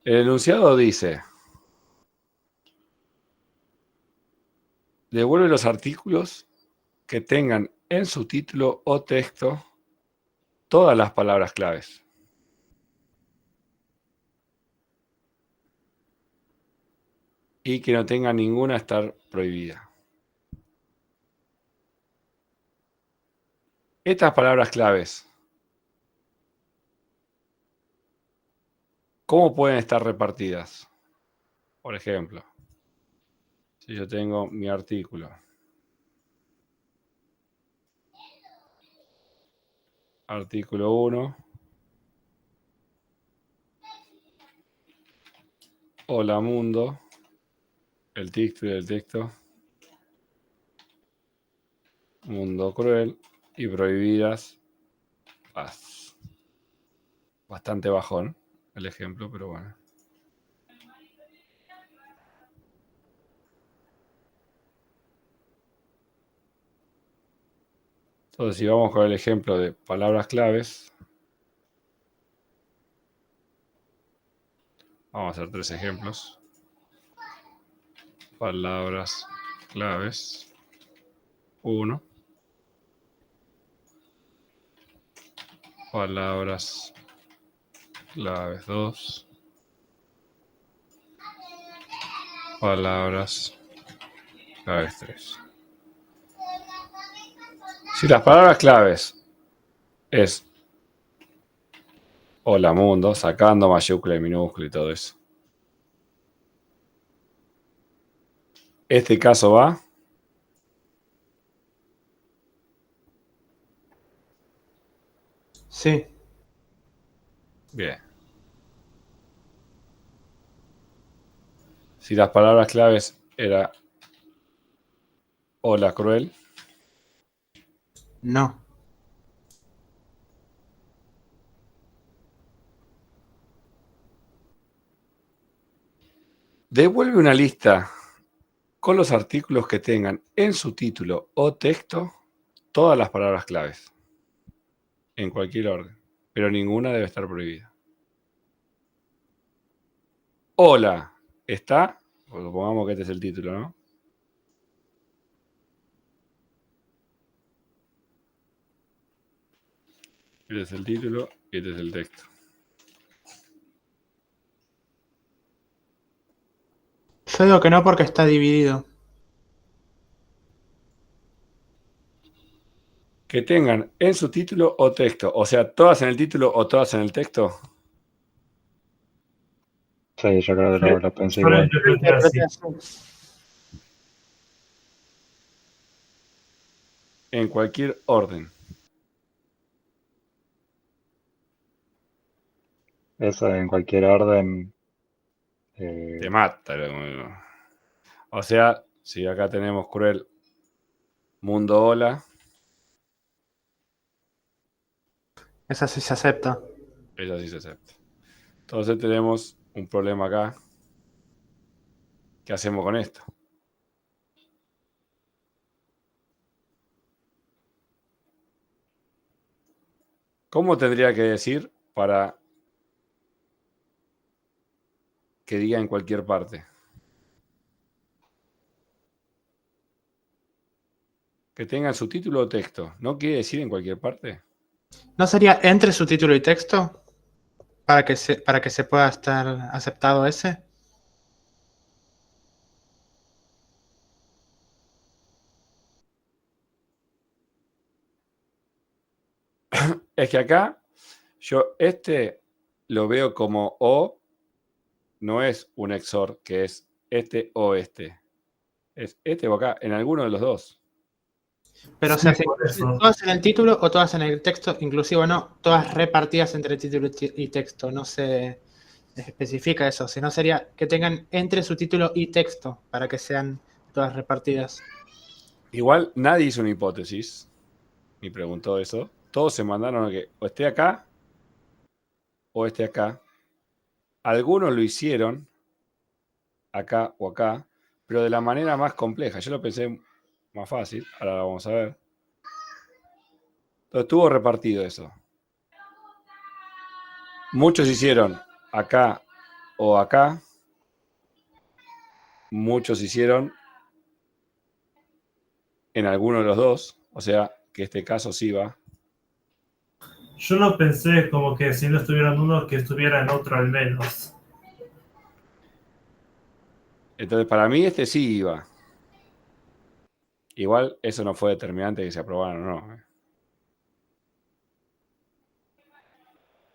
El enunciado dice: devuelve los artículos que tengan en su título o texto todas las palabras claves. Y que no tenga ninguna estar prohibida. Estas palabras claves, ¿cómo pueden estar repartidas? Por ejemplo, si yo tengo mi artículo. Artículo 1. Hola mundo. El título del texto. Mundo cruel y prohibidas paz. Bastante bajón el ejemplo, pero bueno. Entonces, si vamos con el ejemplo de palabras claves, vamos a hacer 3 ejemplos. Palabras claves 1. Palabras claves 2. Palabras claves 3. Si las palabras claves es hola mundo, sacando mayúscula y minúscula y todo eso. Este caso va. Sí. Bien. Si las palabras claves era hola cruel. No. Devuelve una lista con los artículos que tengan en su título o texto todas las palabras claves. En cualquier orden. Pero ninguna debe estar prohibida. Hola, ¿está? Pues supongamos que este es el título, ¿no? Este es el título y este es el texto. Yo digo que no porque está dividido. Que tengan en su título o texto. O sea, todas en el título o todas en el texto. Sí, yo creo que lo pensé Yo lo igual. interpreté así. En cualquier orden. Eso en cualquier orden. Te mata. O sea, si acá tenemos cruel mundo hola. Esa sí se acepta. Ella sí se acepta. Entonces tenemos un problema acá. ¿Qué hacemos con esto? ¿Cómo tendría que decir para que diga en cualquier parte? Que tenga su título o texto. ¿No quiere decir en cualquier parte? ¿No sería entre su título y texto? Para que se pueda estar aceptado ese. Es que acá yo lo veo como o, no es un XOR, que es este o este. Es este o acá, en alguno de los dos. Pero, o Sí, sea, ¿se por incluyen eso. todas en el título o todas en el texto? Inclusive o no, todas repartidas entre título y texto. No se especifica eso. Si no, sería que tengan entre su título y texto para que sean todas repartidas. Igual nadie hizo una hipótesis, ni preguntó eso. Todos se mandaron a que o esté acá o esté acá. Algunos lo hicieron acá o acá, pero de la manera más compleja. Yo lo pensé más fácil, ahora lo vamos a ver. Entonces estuvo repartido eso. Muchos hicieron acá o acá. Muchos hicieron en alguno de los dos. O sea, que este caso sí va. Yo no pensé como que si no estuviera en uno, que estuviera en otro al menos. Entonces, para mí este sí iba. Igual eso no fue determinante que se aprobaran o no.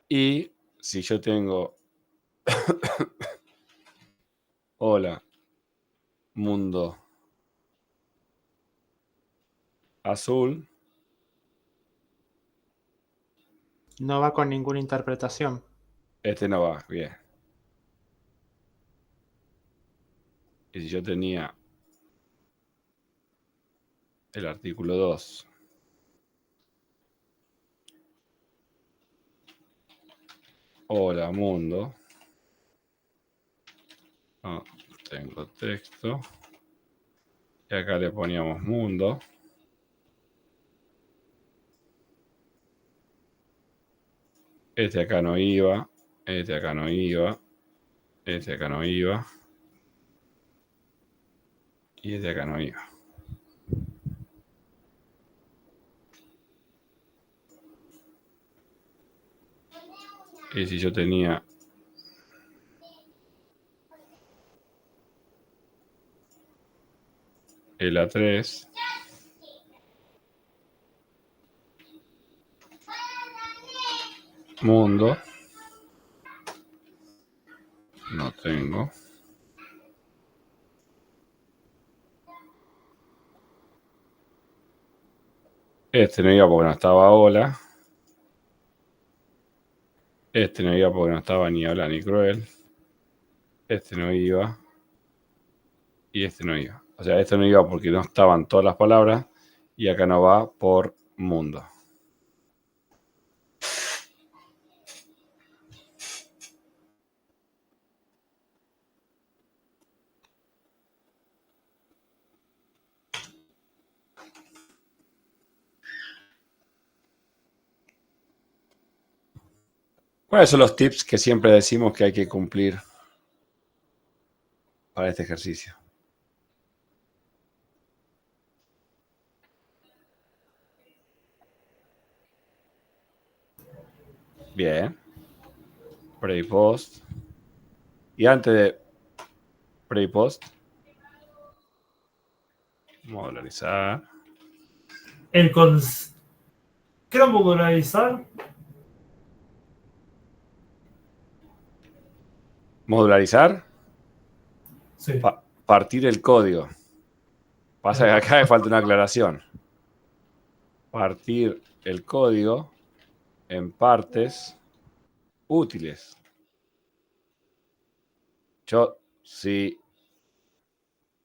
Y si yo tengo hola, mundo azul, No va con ninguna interpretación. este no va bien. Y si yo tenía el artículo 2, hola, mundo, no tengo texto, y acá le poníamos mundo. Este acá no iba, este acá no iba, este acá no iba, y este acá no iba. Y si yo tenía el A3, mundo, no tengo. Este no iba porque no estaba hola. Este no iba porque no estaba ni hola ni cruel. Este no iba. Y este no iba. O sea, este no iba porque no estaban todas las palabras. Y acá no va por mundo. ¿Cuáles son los tips que siempre decimos que hay que cumplir para este ejercicio? Bien. Pre y post. Y antes de pre y post, modularizar. Quiero modularizar. Modularizar, Sí. partir el código. Pasa que acá me falta una aclaración. Partir el código en partes útiles. Yo, si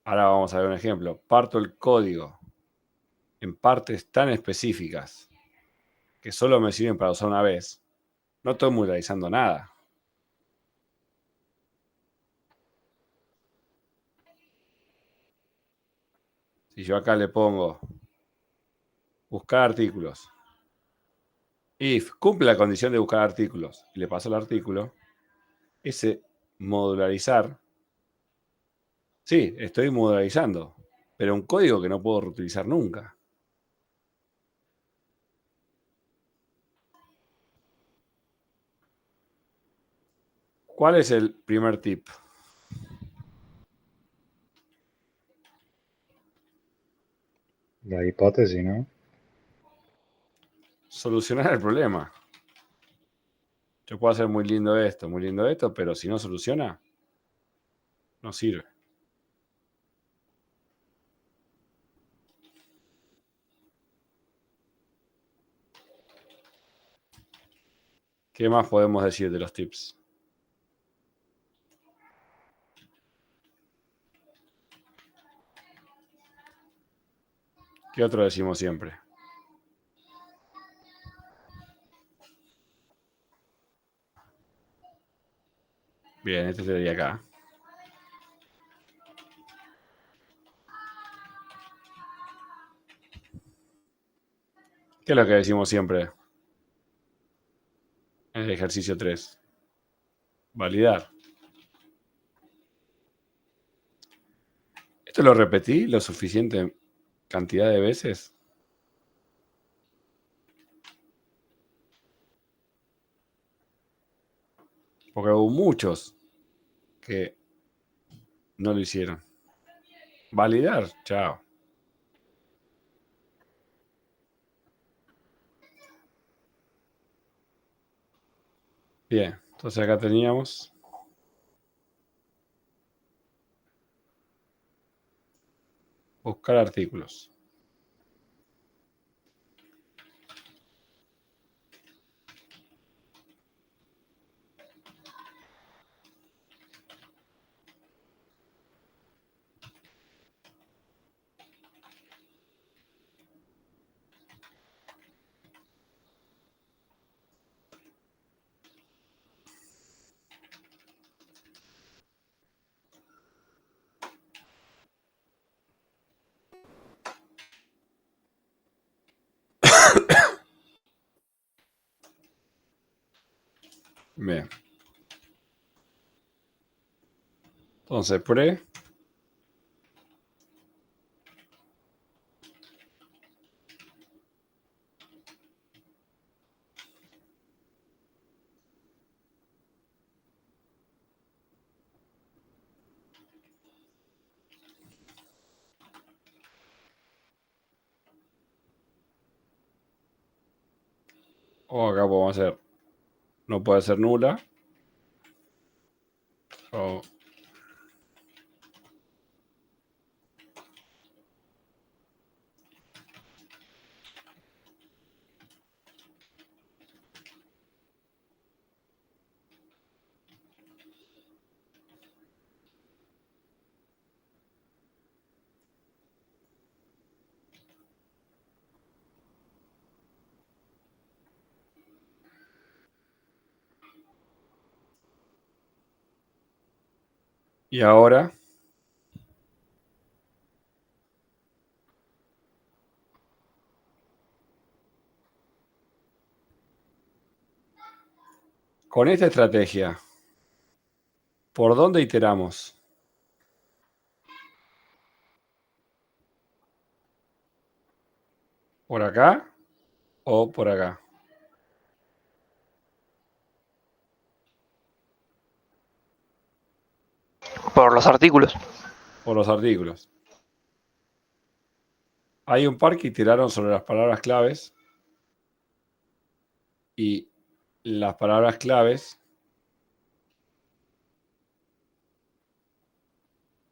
ahora vamos a ver un ejemplo, parto el código en partes tan específicas que solo me sirven para usar una vez, No estoy modularizando nada. Si yo acá le pongo buscar artículos, if cumple la condición de buscar artículos y le paso el artículo, ese modularizar, sí, estoy modularizando, pero un código que no puedo reutilizar nunca. ¿Cuál es el primer tip? La hipótesis, ¿no? Solucionar el problema. Yo puedo hacer muy lindo esto, pero si no soluciona, no sirve. ¿Qué más podemos decir de los tips? ¿Qué otro decimos siempre? Bien, este sería acá. ¿Qué es lo que decimos siempre en el ejercicio 3? Validar. ¿Esto lo repetí lo suficiente cantidad de veces? Porque hubo muchos que no lo hicieron. Validar, chao. Bien, entonces acá teníamos buscar artículos. Bien. Entonces, pre. O acá podemos hacer. No puede ser nula. O y ahora con esta estrategia, ¿por dónde iteramos? ¿Por acá o por acá? Por los artículos. Por los artículos. Hay un par que iteraron sobre las palabras claves y las palabras claves,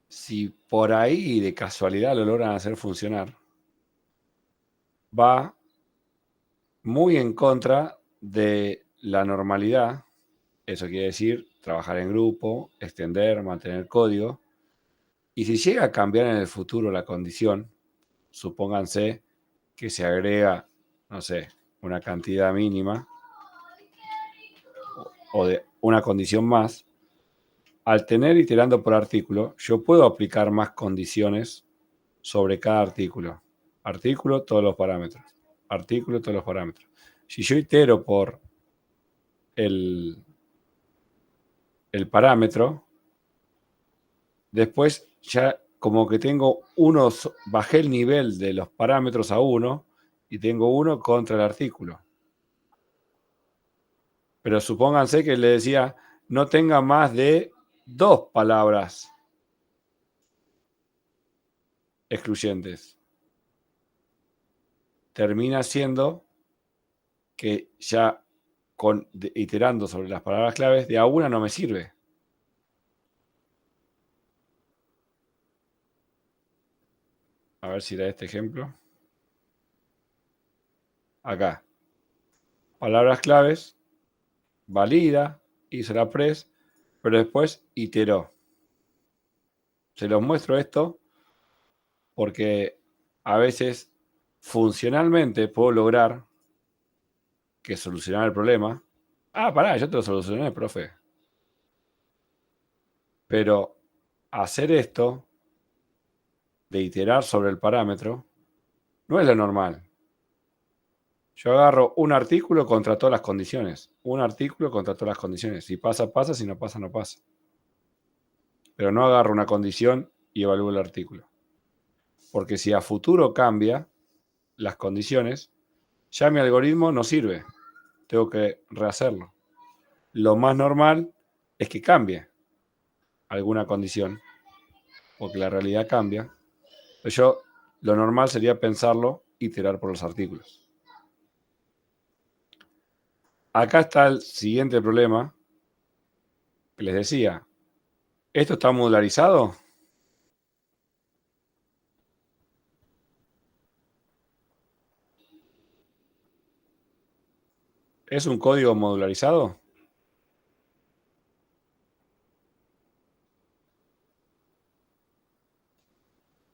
si por ahí de casualidad lo logran hacer funcionar, va muy en contra de la normalidad. Eso quiere decir trabajar en grupo, extender, mantener código. Y si llega a cambiar en el futuro la condición, supónganse que se agrega, no sé, una cantidad mínima, o de una condición más, al tener iterando por artículo, yo puedo aplicar más condiciones sobre cada artículo. Artículo, todos los parámetros. Artículo, todos los parámetros. Si yo itero por el parámetro, después ya como que tengo bajé el nivel de los parámetros a 1 y tengo 1 contra el artículo. Pero supónganse que le decía no tenga más de 2 palabras excluyentes. Termina siendo que ya iterando sobre las palabras claves, de a una no me sirve. A ver si era este ejemplo. Acá. Palabras claves, valida, hizo la press, pero después iteró. Se los muestro esto porque a veces funcionalmente puedo lograr que solucionar el problema. Ah, pará, yo te lo solucioné, profe. Pero hacer esto de iterar sobre el parámetro no es lo normal. Yo agarro un artículo contra todas las condiciones. Un artículo contra todas las condiciones. Si pasa, pasa. Si no pasa, no pasa. Pero no agarro una condición y evalúo el artículo. Porque si a futuro cambia las condiciones, ya mi algoritmo no sirve. Tengo que rehacerlo. Lo más normal es que cambie alguna condición. Porque la realidad cambia. Pero lo normal sería pensarlo, iterar por los artículos. Acá está el siguiente problema que les decía. ¿Esto está modularizado? ¿Es un código modularizado?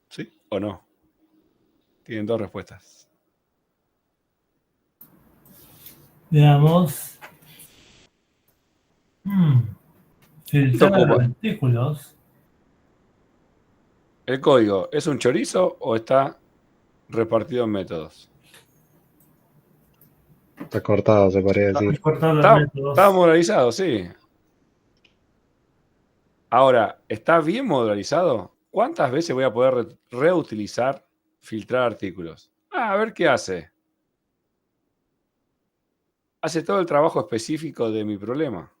¿Sí o no? Tienen 2 respuestas. Veamos. Filtrar ocupa? artículos. ¿El código es un chorizo o está repartido en métodos? Está cortado, se podría Vamos a decir. cortar los Está métodos. modularizado, sí. Ahora, ¿está bien modularizado? ¿Cuántas veces voy a poder reutilizar filtrar artículos? A ver qué hace. Hace todo el trabajo específico de mi problema.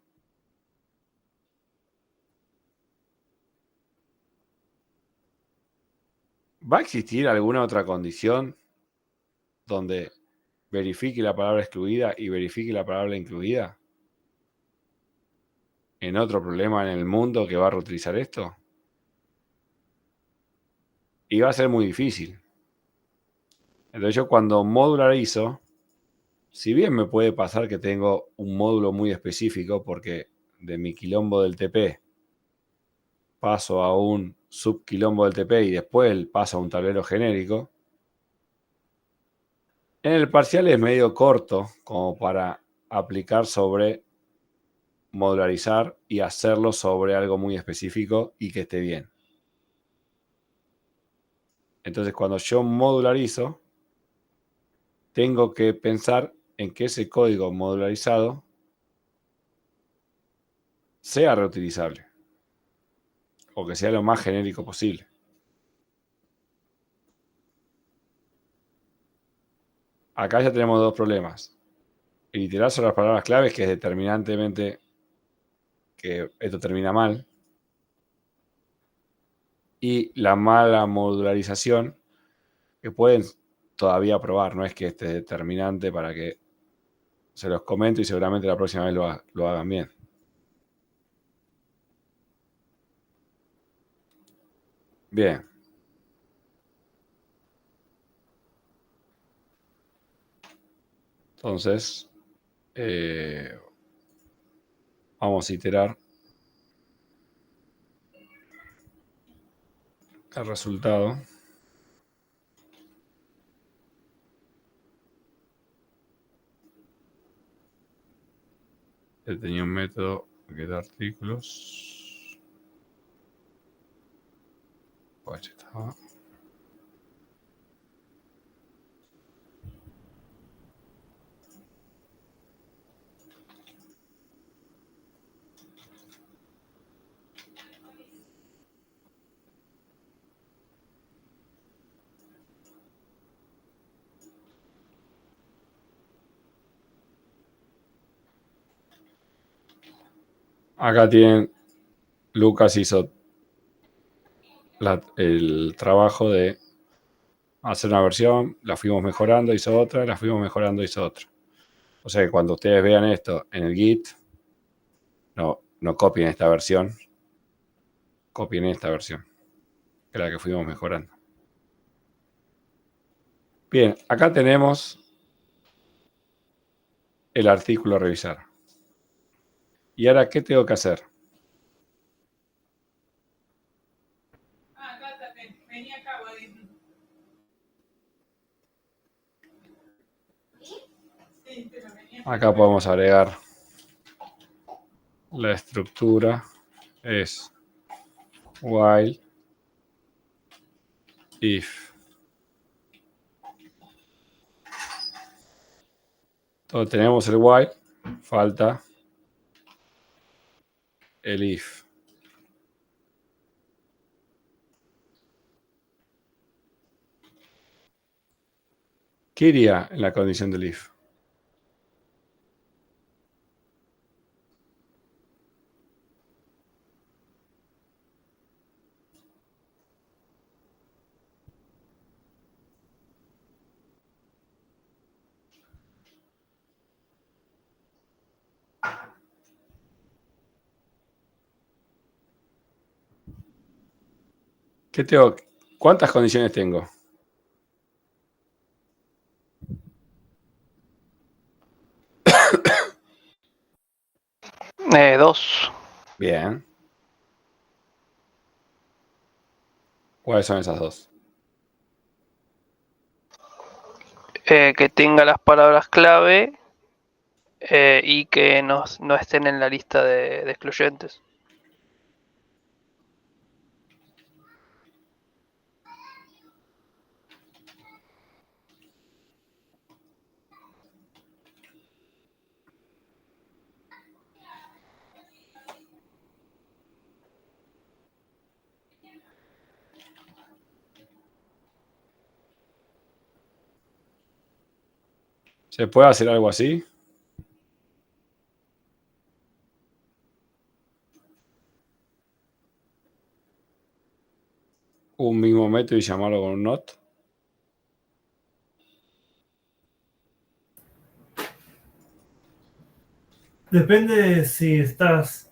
¿Va a existir alguna otra condición donde verifique la palabra excluida y verifique la palabra incluida? ¿En otro problema en el mundo que va a reutilizar esto? Y va a ser muy difícil. Entonces yo cuando modularizo, si bien me puede pasar que tengo un módulo muy específico porque de mi quilombo del TP paso a un subquilombo del TP y después paso a un tablero genérico, en el parcial es medio corto como para aplicar sobre modularizar y hacerlo sobre algo muy específico y que esté bien. Entonces cuando yo modularizo, tengo que pensar en que ese código modularizado sea reutilizable o que sea lo más genérico posible. Acá ya tenemos 2 problemas. El iterar sobre las palabras claves, que es determinantemente que esto termina mal, y la mala modularización, que pueden todavía probar, no es que este determinante para que se los comento y seguramente la próxima vez lo hagan bien. Bien. Entonces, vamos a iterar el resultado. tenía un método get artículos. Pues ya estaba. Acá tienen, Lucas hizo el trabajo de hacer una versión, la fuimos mejorando, hizo otra, la fuimos mejorando, hizo otra. O sea que cuando ustedes vean esto en el Git, no copien esta versión, copien esta versión, que es la que fuimos mejorando. Bien, acá tenemos el artículo a revisar. ¿Y ahora qué tengo que hacer? Acá podemos agregar la estructura, es while, if. Entonces tenemos el while, falta el if. ¿Qué iría en la condición del if? ¿Cuántas condiciones tengo? Dos. Bien. ¿Cuáles son esas dos? Que tenga las palabras clave y que no estén en la lista de excluyentes. ¿Se puede hacer algo así? Un mismo método y llamarlo con un not. Depende si estás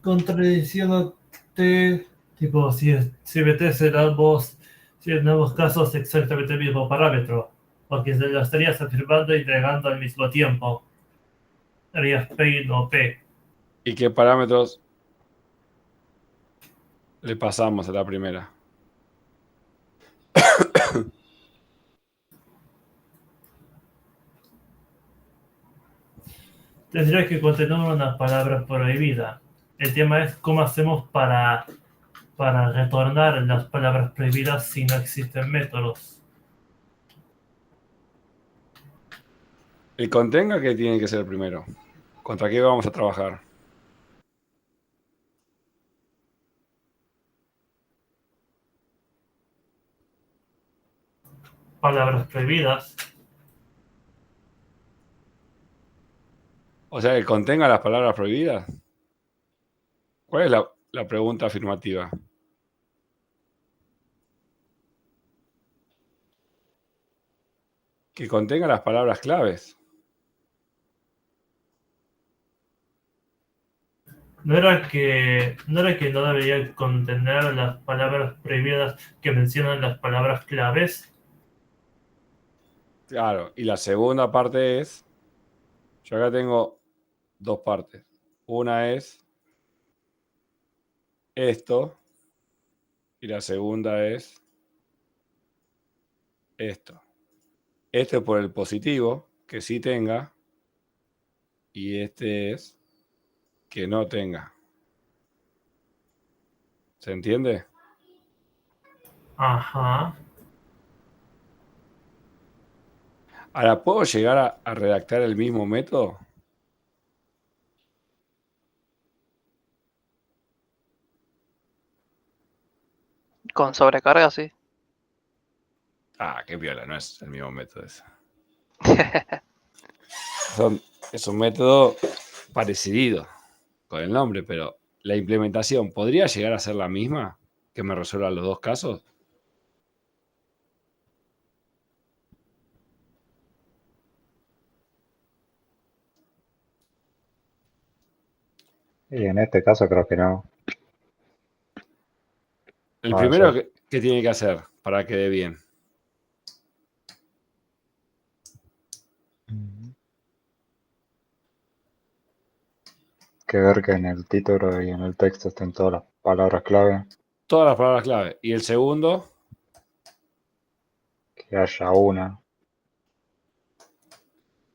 contradiciéndote, tipo, si metes en ambos casos exactamente el mismo parámetro, porque se lo estarías afirmando y negando al mismo tiempo. Harías P y no P. ¿Y qué parámetros le pasamos a la primera? Tendrías que contener una palabra prohibida. El tema es cómo hacemos para retornar las palabras prohibidas si no existen métodos. El contenga que tiene que ser el primero. ¿Contra qué vamos a trabajar? Palabras prohibidas. O sea, que contenga las palabras prohibidas. ¿Cuál es la pregunta afirmativa? Que contenga las palabras claves. ¿No era que no debería contener las palabras prohibidas que mencionan las palabras claves? Claro, y la segunda parte es, yo acá tengo dos partes. Una es esto y la segunda es esto. Esto es por el positivo, que sí tenga Y este es que no tenga. ¿Se entiende? Ajá. Ahora, ¿puedo llegar a redactar el mismo método? Con sobrecarga, sí. Ah, qué piola, no es el mismo método ese. Es un método parecido con el nombre, pero la implementación podría llegar a ser la misma, que me resuelva los dos casos. Y en este caso creo que no. El No, primero eso. que tiene que hacer para que quede bien. Que ver que en el título y en el texto estén todas las palabras clave. Todas las palabras clave. Y el segundo, Que haya una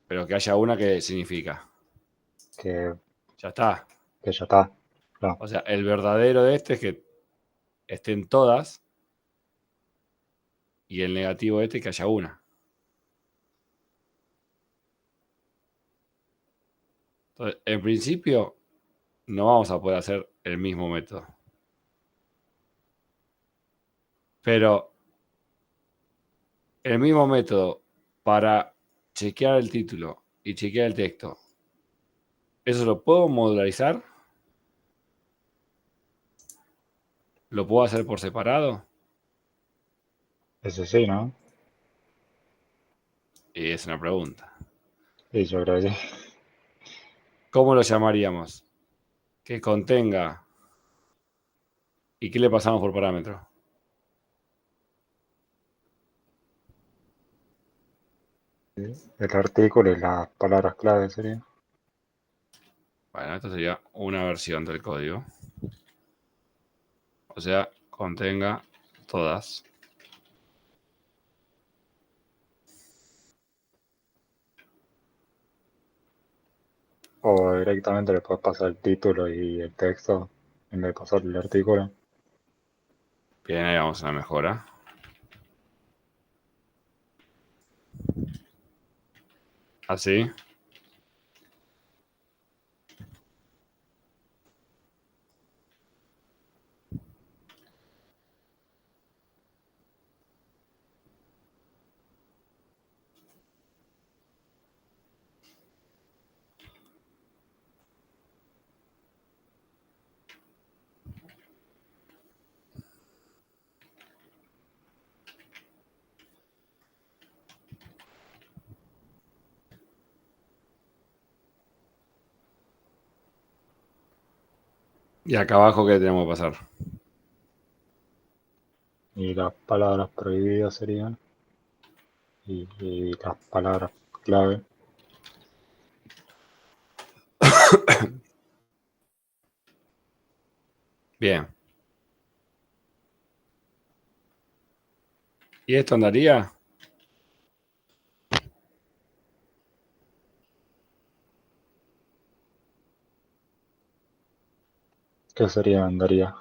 pero que haya una que significa. que, Ya está. que ya está. Claro. O sea, el verdadero de este es que estén todas. Y el negativo de este es que haya una. Entonces, en principio, no vamos a poder hacer el mismo método. Pero el mismo método para chequear el título y chequear el texto, ¿eso lo puedo modularizar? ¿Lo puedo hacer por separado? Eso sí, ¿no? Y es una pregunta. Y yo creo que sí. ¿Cómo lo llamaríamos? Que contenga. ¿Y qué le pasamos por parámetro? El artículo y las palabras clave sería. Bueno, esto sería una versión del código. O sea, contenga todas. O directamente le puedes pasar el título y el texto en vez de pasar el artículo. Bien, ahí vamos a una mejora. Así. Y acá abajo, ¿qué tenemos que pasar? Y las palabras prohibidas serían. Y las palabras clave. Bien. ¿Y esto andaría? ¿Qué sería? Andaría.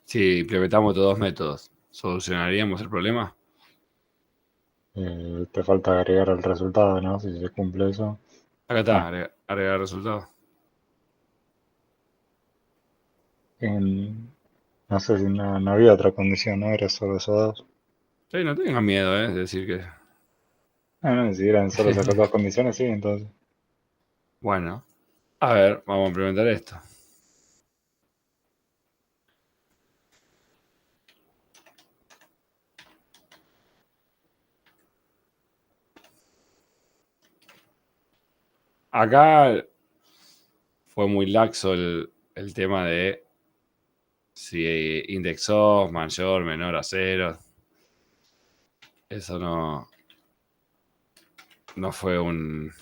Si implementamos estos dos métodos, ¿solucionaríamos el problema? Te falta agregar el resultado, ¿no? Si se cumple eso. Acá está, Ah, agregar resultado. no sé si no había otra condición, ¿no? Era solo esos dos. Sí, no tengan miedo, ¿eh? Es decir que... Ah, no, si eran solo esas dos condiciones, sí, entonces. Bueno, a ver, vamos a implementar esto. Acá fue muy laxo el tema de si indexó mayor, menor a cero. Eso no fue un...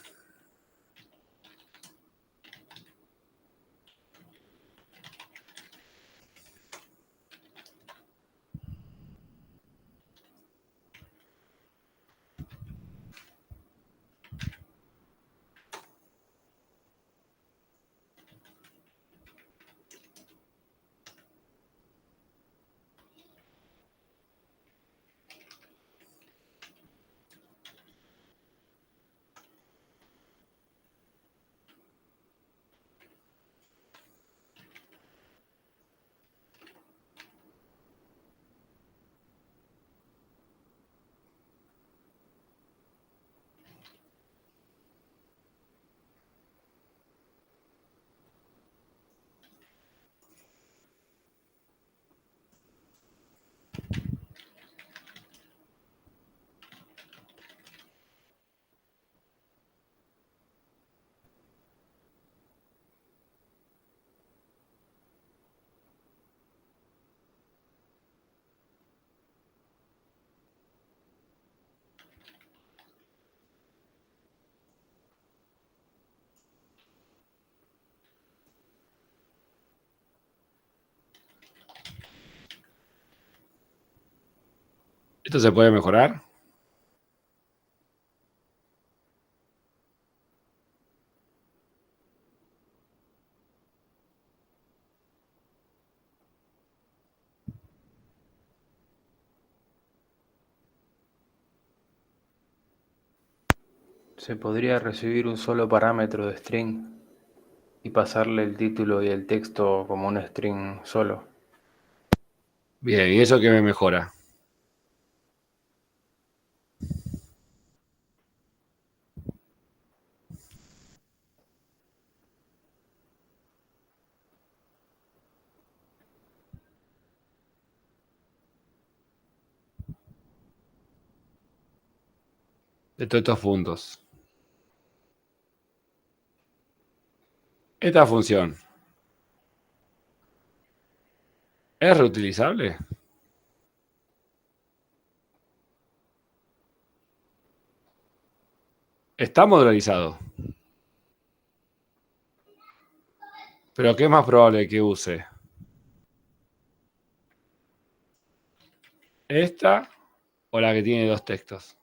¿Esto se puede mejorar? Se podría recibir un solo parámetro de string y pasarle el título y el texto como un string solo. Bien, ¿y eso qué me mejora? De todos estos puntos. Esta función, ¿es reutilizable? Está modularizado. Pero ¿qué es más probable que use? ¿Esta o la que tiene dos textos?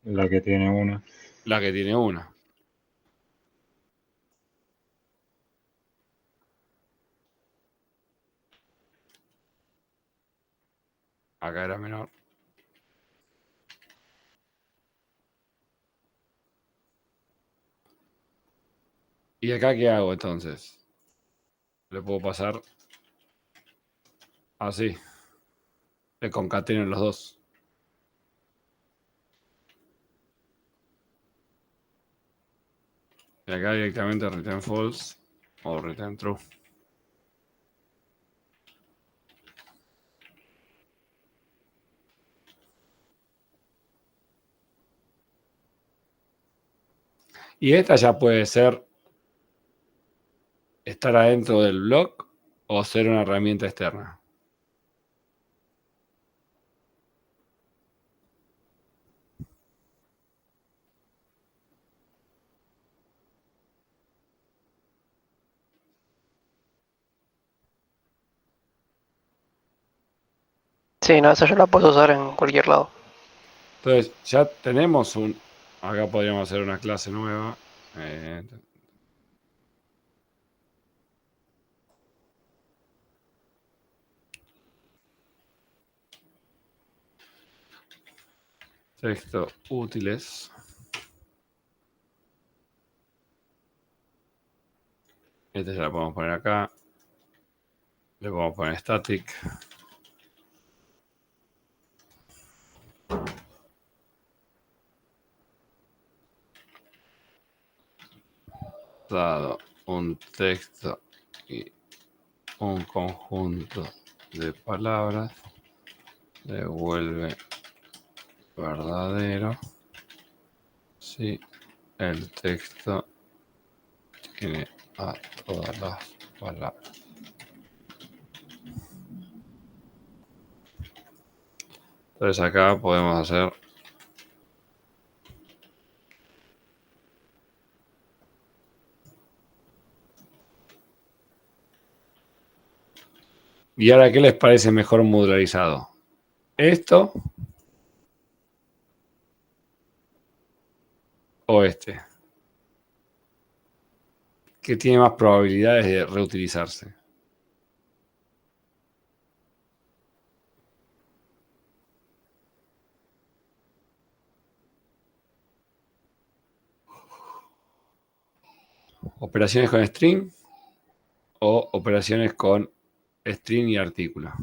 La que tiene una. La que tiene una. Acá era menor. ¿Y acá qué hago entonces? Le puedo pasar así. Le concateno los dos. Y acá directamente return false o return true. Y esta ya puede ser estar adentro del block o ser una herramienta externa. Sí, no, esa ya la puedes usar en cualquier lado. Entonces, ya tenemos un... Acá podríamos hacer una clase nueva. Texto útiles. Este ya lo podemos poner acá. Le podemos poner static. Dado un texto y un conjunto de palabras, devuelve verdadero si el texto tiene a todas las palabras. Entonces acá podemos hacer ¿y ahora qué les parece mejor modularizado? ¿Esto o este? ¿Qué tiene más probabilidades de reutilizarse? ¿Operaciones con string o operaciones con string y artículo?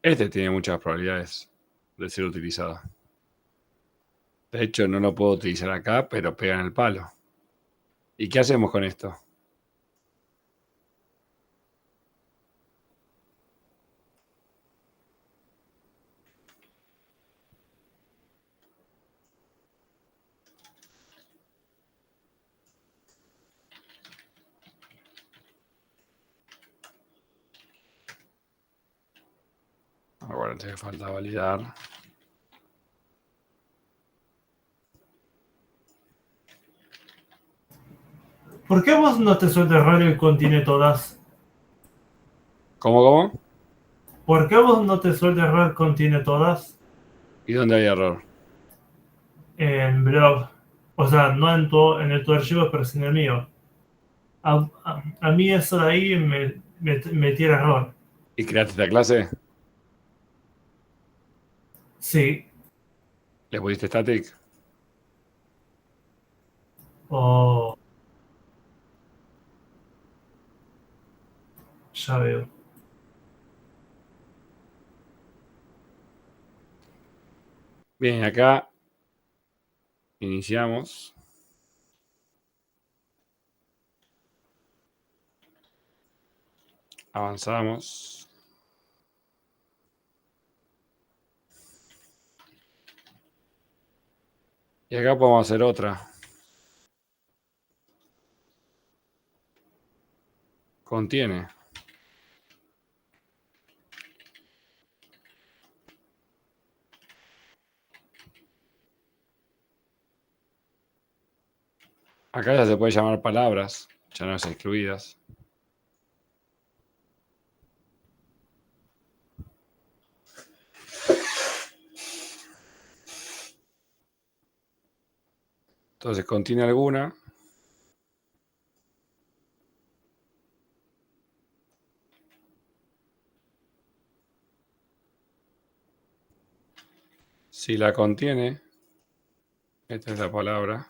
Este tiene muchas probabilidades de ser utilizado. De hecho, no lo puedo utilizar acá, pero pega en el palo. ¿Y qué hacemos con esto? Acuérdate que falta validar. ¿Por qué vos no te suelta error y contiene todas? ¿Cómo? ¿Por qué vos no te suelta error contiene todas? ¿Y dónde hay error? En blog. O sea, no en tu archivo, pero sí en el mío. A mí eso de ahí me tira error. ¿Y creaste esta clase? Sí. ¿Le pusiste static? O... Ya veo. Bien, acá iniciamos. Avanzamos. Y acá podemos hacer otra. Contiene. Acá ya se puede llamar palabras, ya no es excluidas. Entonces contiene alguna. Si la contiene, esta es la palabra.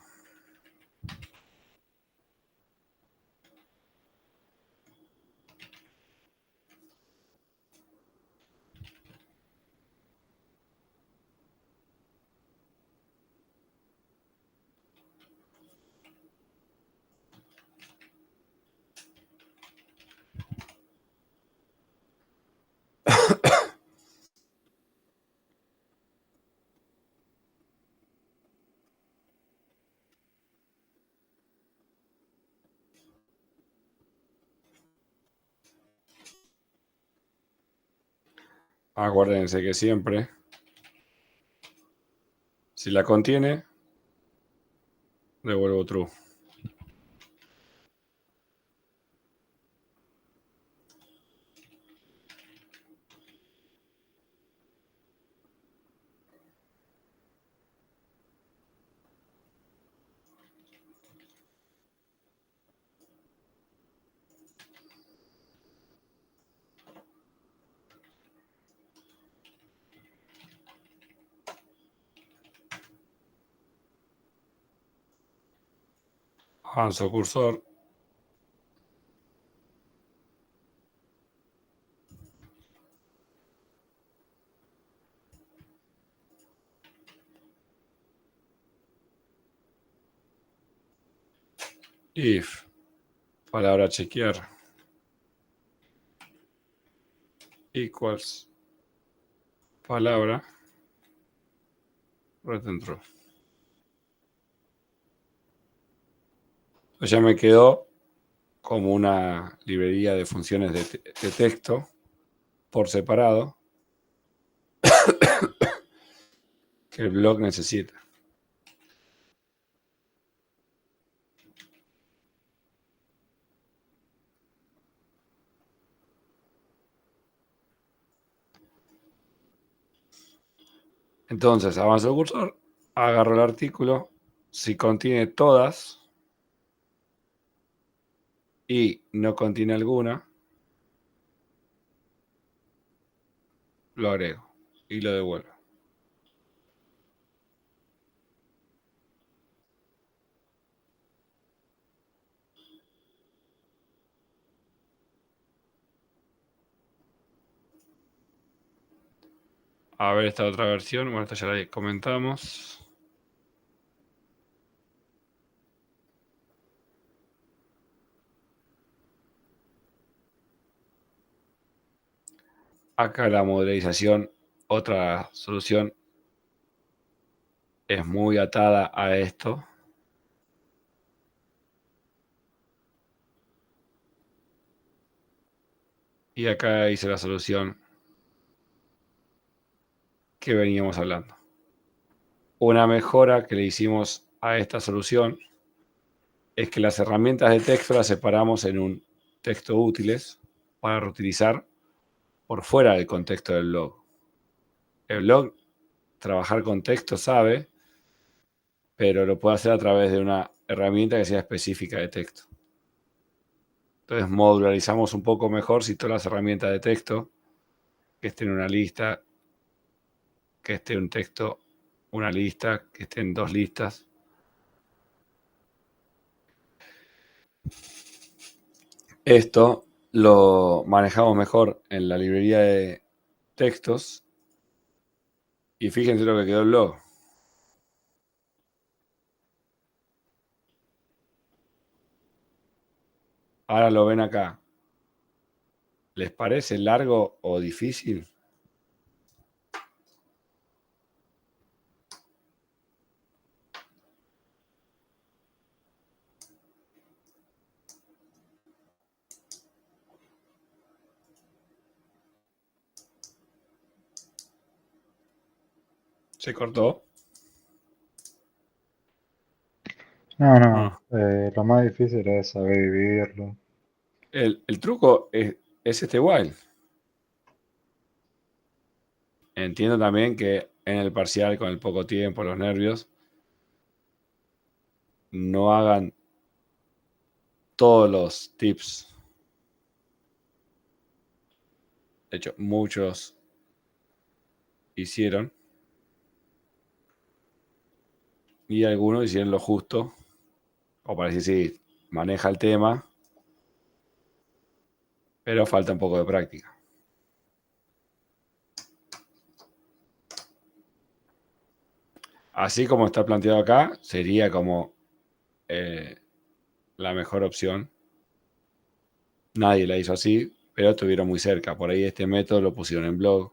Acuérdense que siempre, si la contiene, devuelvo true. Avanzo cursor. If, palabra chequear, equals, palabra, return true. Ya me quedó como una librería de funciones de texto por separado que el blog necesita. Entonces, avanzo el cursor, agarro el artículo, si contiene todas y no contiene alguna, lo agrego y lo devuelvo. A ver esta otra versión, bueno, esta ya la comentamos. Acá la modelización, otra solución, es muy atada a esto. Y acá hice la solución que veníamos hablando. Una mejora que le hicimos a esta solución es que las herramientas de texto las separamos en un texto útiles para reutilizar por fuera del contexto del blog. El blog, trabajar con texto sabe, pero lo puede hacer a través de una herramienta que sea específica de texto. Entonces modularizamos un poco mejor si todas las herramientas de texto que estén en una lista, que esté en un texto, una lista, que estén 2 listas. Esto lo manejamos mejor en la librería de textos. Y fíjense lo que quedó el blog. Ahora lo ven acá. ¿Les parece largo o difícil? ¿Se cortó? No, lo más difícil es saber dividirlo. El truco es este while. Entiendo también que en el parcial, con el poco tiempo, los nervios, no hagan todos los tips. De hecho, muchos hicieron. Y algunos hicieron lo justo. O para decir, sí, maneja el tema, pero falta un poco de práctica. Así como está planteado acá, sería como la mejor opción. Nadie la hizo así, pero estuvieron muy cerca. Por ahí este método lo pusieron en blog.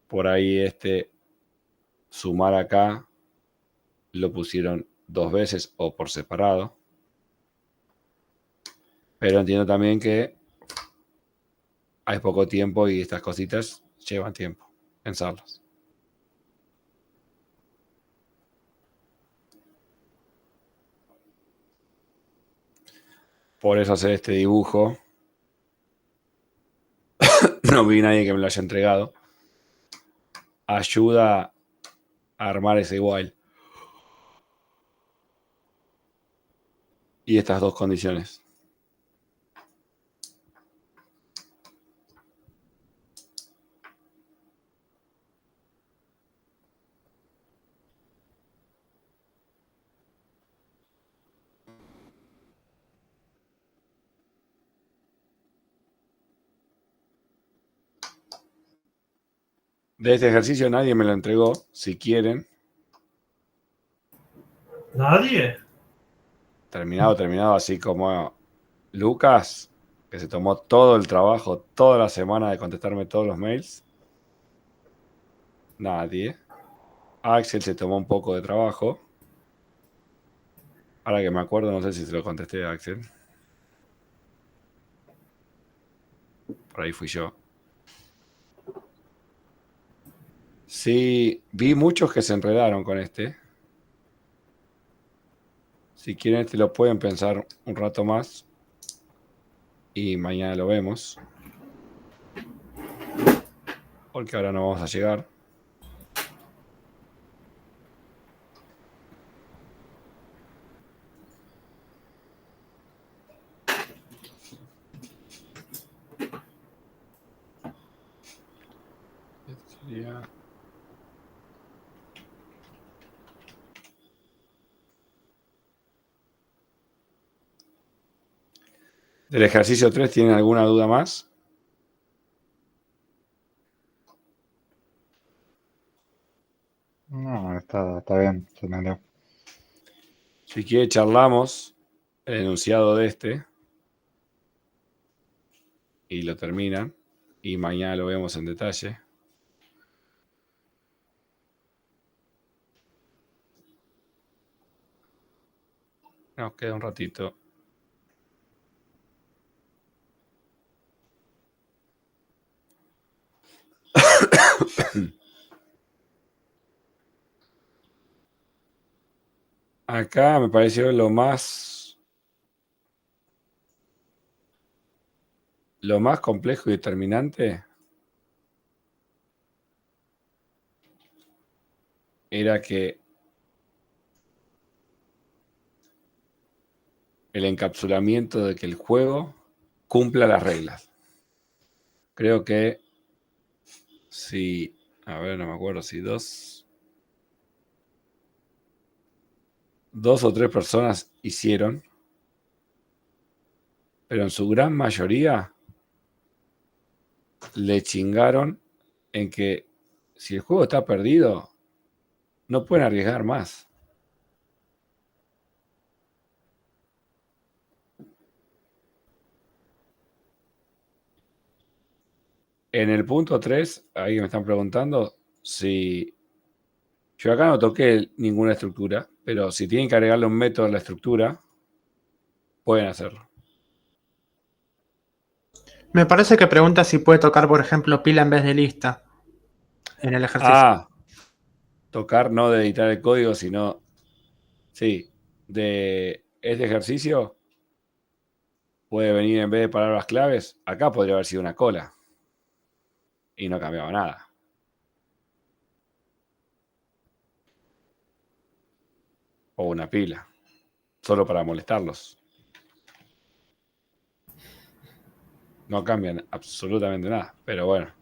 Por ahí este sumar acá lo pusieron 2 veces o por separado. Pero entiendo también que hay poco tiempo y estas cositas llevan tiempo pensarlas. Por eso hacer este dibujo. No vi nadie que me lo haya entregado. Ayuda a armar ese while. Y estas 2 condiciones. De este ejercicio nadie me lo entregó. Si quieren, ¿Nadie? terminado, así como Lucas, que se tomó todo el trabajo, toda la semana de contestarme todos los mails. Nadie. Axel se tomó un poco de trabajo. Ahora que me acuerdo, no sé si se lo contesté a Axel. Por ahí fui yo. Sí, vi muchos que se enredaron con este. Si quieren, este lo pueden pensar un rato más. Y mañana lo vemos. Porque ahora no vamos a llegar. Sería... Del ejercicio 3, ¿tienen alguna duda más? No, está bien, se entendió. Si quiere, charlamos el enunciado de este. Y lo terminan. Y mañana lo vemos en detalle. Nos queda un ratito. Acá me pareció lo más complejo y determinante era que el encapsulamiento de que el juego cumpla las reglas. Creo que si, a ver, no me acuerdo si dos o tres personas hicieron, pero en su gran mayoría le chingaron en que si el juego está perdido, no pueden arriesgar más. En el punto 3, ahí me están preguntando si... Yo acá no toqué ninguna estructura, pero si tienen que agregarle un método a la estructura, pueden hacerlo. Me parece que pregunta si puede tocar, por ejemplo, pila en vez de lista en el ejercicio. Ah, tocar no de editar el código, sino... Sí, de este ejercicio puede venir en vez de palabras claves, acá podría haber sido una cola. Y no cambiaba nada. O una pila. Solo para molestarlos. No cambian absolutamente nada. Pero bueno.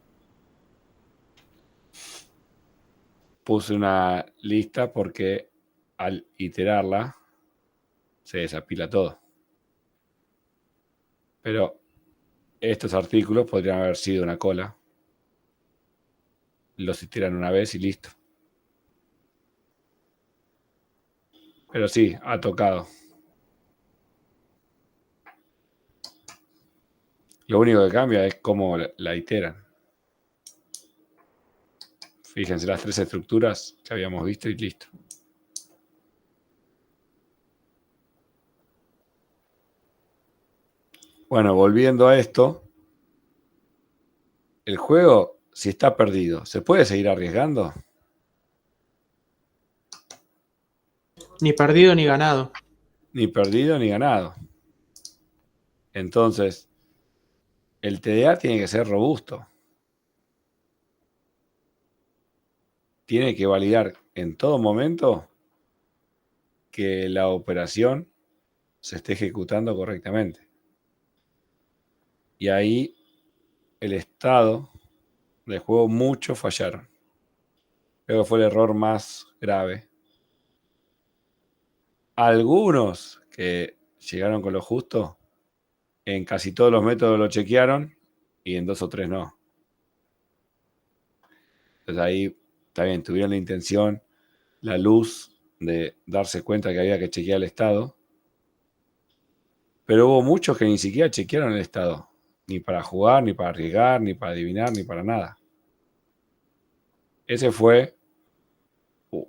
Puse una lista porque al iterarla se desapila todo. Pero estos artículos podrían haber sido una cola. Los iteran una vez y listo. Pero sí, ha tocado. Lo único que cambia es cómo la iteran. Fíjense las tres estructuras que habíamos visto y listo. Bueno, volviendo a esto, el juego, si está perdido, ¿se puede seguir arriesgando? Ni perdido ni ganado. Ni perdido ni ganado. Entonces, el TDA tiene que ser robusto. Tiene que validar en todo momento que la operación se esté ejecutando correctamente. Y ahí el estado del juego muchos fallaron. Creo que fue el error más grave. Algunos que llegaron con lo justo, en casi todos los métodos lo chequearon y en 2 o 3 no. Entonces ahí, está bien, tuvieron la intención, la luz de darse cuenta que había que chequear el estado. Pero hubo muchos que ni siquiera chequearon el estado. Ni para jugar, ni para arriesgar, ni para adivinar, ni para nada. Ese fue,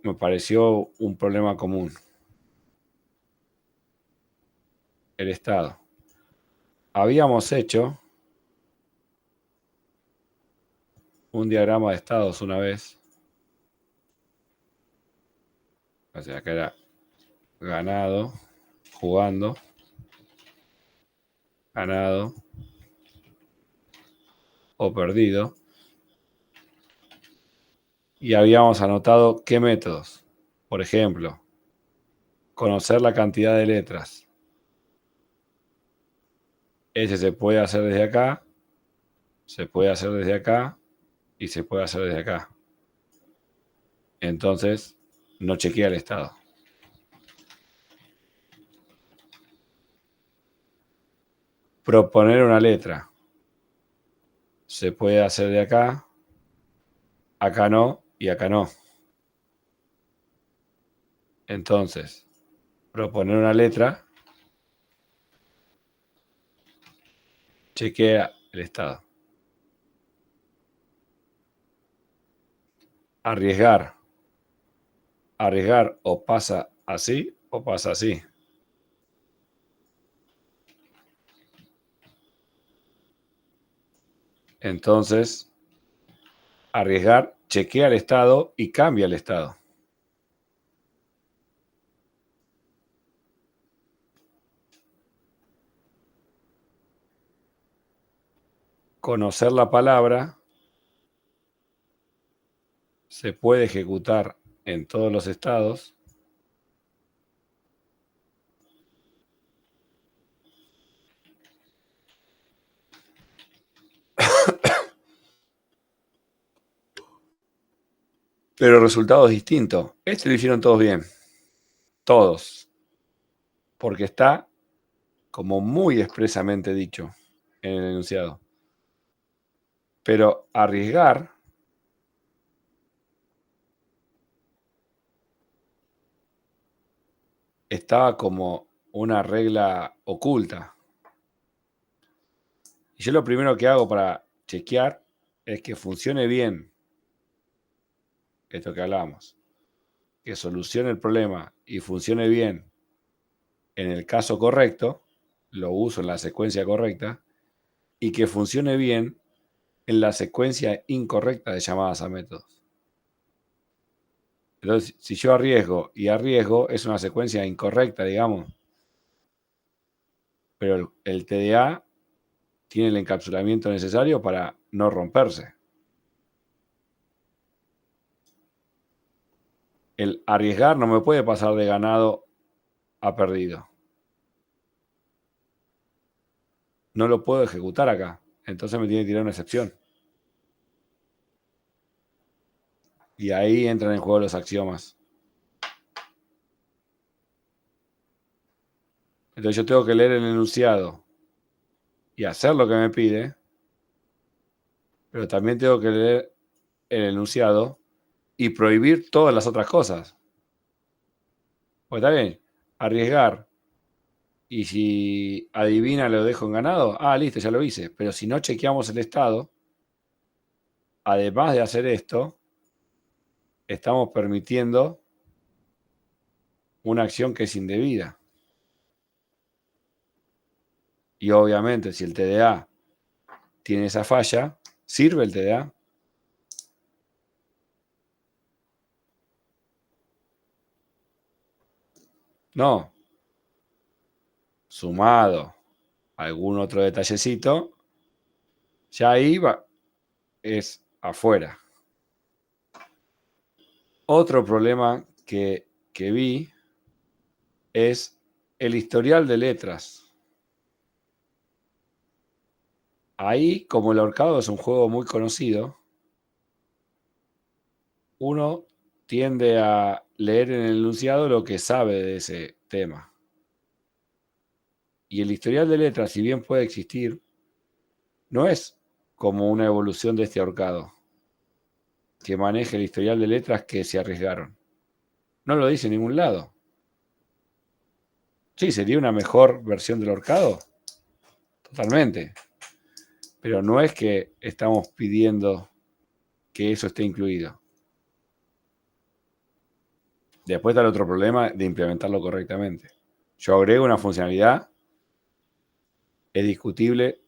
me pareció un problema común. El estado. Habíamos hecho un diagrama de estados una vez. O sea, que era ganado, jugando, ganado o perdido. Y habíamos anotado qué métodos. Por ejemplo, conocer la cantidad de letras. Ese se puede hacer desde acá, se puede hacer desde acá y se puede hacer desde acá. Entonces, no chequea el estado. Proponer una letra. Se puede hacer de acá, acá no y acá no. Entonces, proponer una letra, chequea el estado. Arriesgar. Arriesgar o pasa así o pasa así. Entonces, arriesgar, chequea el estado y cambia el estado. conocer la palabra se puede ejecutar en todos los estados pero el resultado es distinto. Este lo hicieron todos bien. Todos. Porque está como muy expresamente dicho en el enunciado. Pero arriesgar estaba como una regla oculta. Y yo lo primero que hago para chequear es que funcione bien esto que hablábamos. Que solucione el problema y funcione bien en el caso correcto, lo uso en la secuencia correcta, y que funcione bien en la secuencia incorrecta de llamadas a métodos. Entonces, si yo arriesgo y arriesgo, es una secuencia incorrecta, digamos. Pero el TDA tiene el encapsulamiento necesario para no romperse. El arriesgar no me puede pasar de ganado a perdido. No lo puedo ejecutar acá. Entonces me tiene que tirar una excepción. Y ahí entran en juego los axiomas. Entonces yo tengo que leer el enunciado y hacer lo que me pide, pero también tengo que leer el enunciado y prohibir todas las otras cosas. Pues está bien, arriesgar. Y si adivina lo dejo en ganado, listo, ya lo hice. Pero si no chequeamos el estado, además de hacer esto, estamos permitiendo una acción que es indebida. Y obviamente, si el TDA tiene esa falla, ¿sirve el TDA? No. Sumado a algún otro detallecito, ya ahí es afuera. Otro problema que vi es el historial de letras. Ahí, como el ahorcado es un juego muy conocido, uno tiende a leer en el enunciado lo que sabe de ese tema. Y el historial de letras, si bien puede existir, no es como una evolución de este ahorcado, que maneje el historial de letras que se arriesgaron. No lo dice en ningún lado. Sí, sería una mejor versión del ahorcado. Totalmente. Pero no es que estamos pidiendo que eso esté incluido. Después está el otro problema de implementarlo correctamente. Yo agrego una funcionalidad, es discutible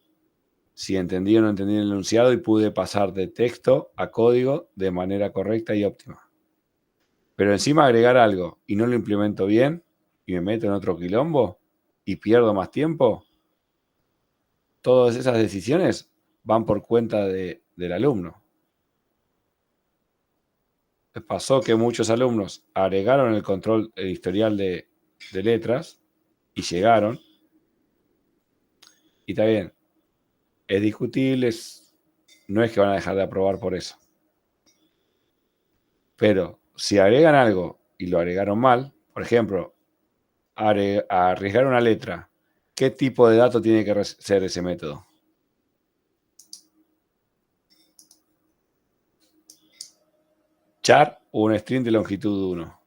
si entendí o no entendí el enunciado y pude pasar de texto a código de manera correcta y óptima. Pero encima agregar algo y no lo implemento bien y me meto en otro quilombo y pierdo más tiempo, todas esas decisiones van por cuenta del alumno. Pasó que muchos alumnos agregaron el historial de letras y llegaron. Y está bien, es discutible, no es que van a dejar de aprobar por eso. Pero si agregan algo y lo agregaron mal, por ejemplo, arriesgar una letra, ¿qué tipo de dato tiene que ser ese método? Char o un string de longitud 1.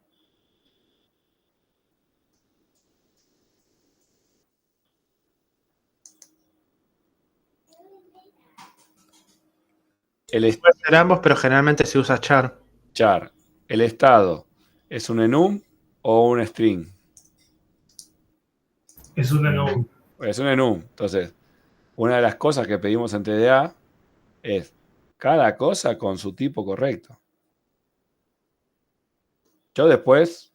Puede ser ambos, pero generalmente se usa char. Char. ¿El estado es un enum o un string? Es un enum. Es un enum. Entonces, una de las cosas que pedimos en TDA es cada cosa con su tipo correcto. Yo después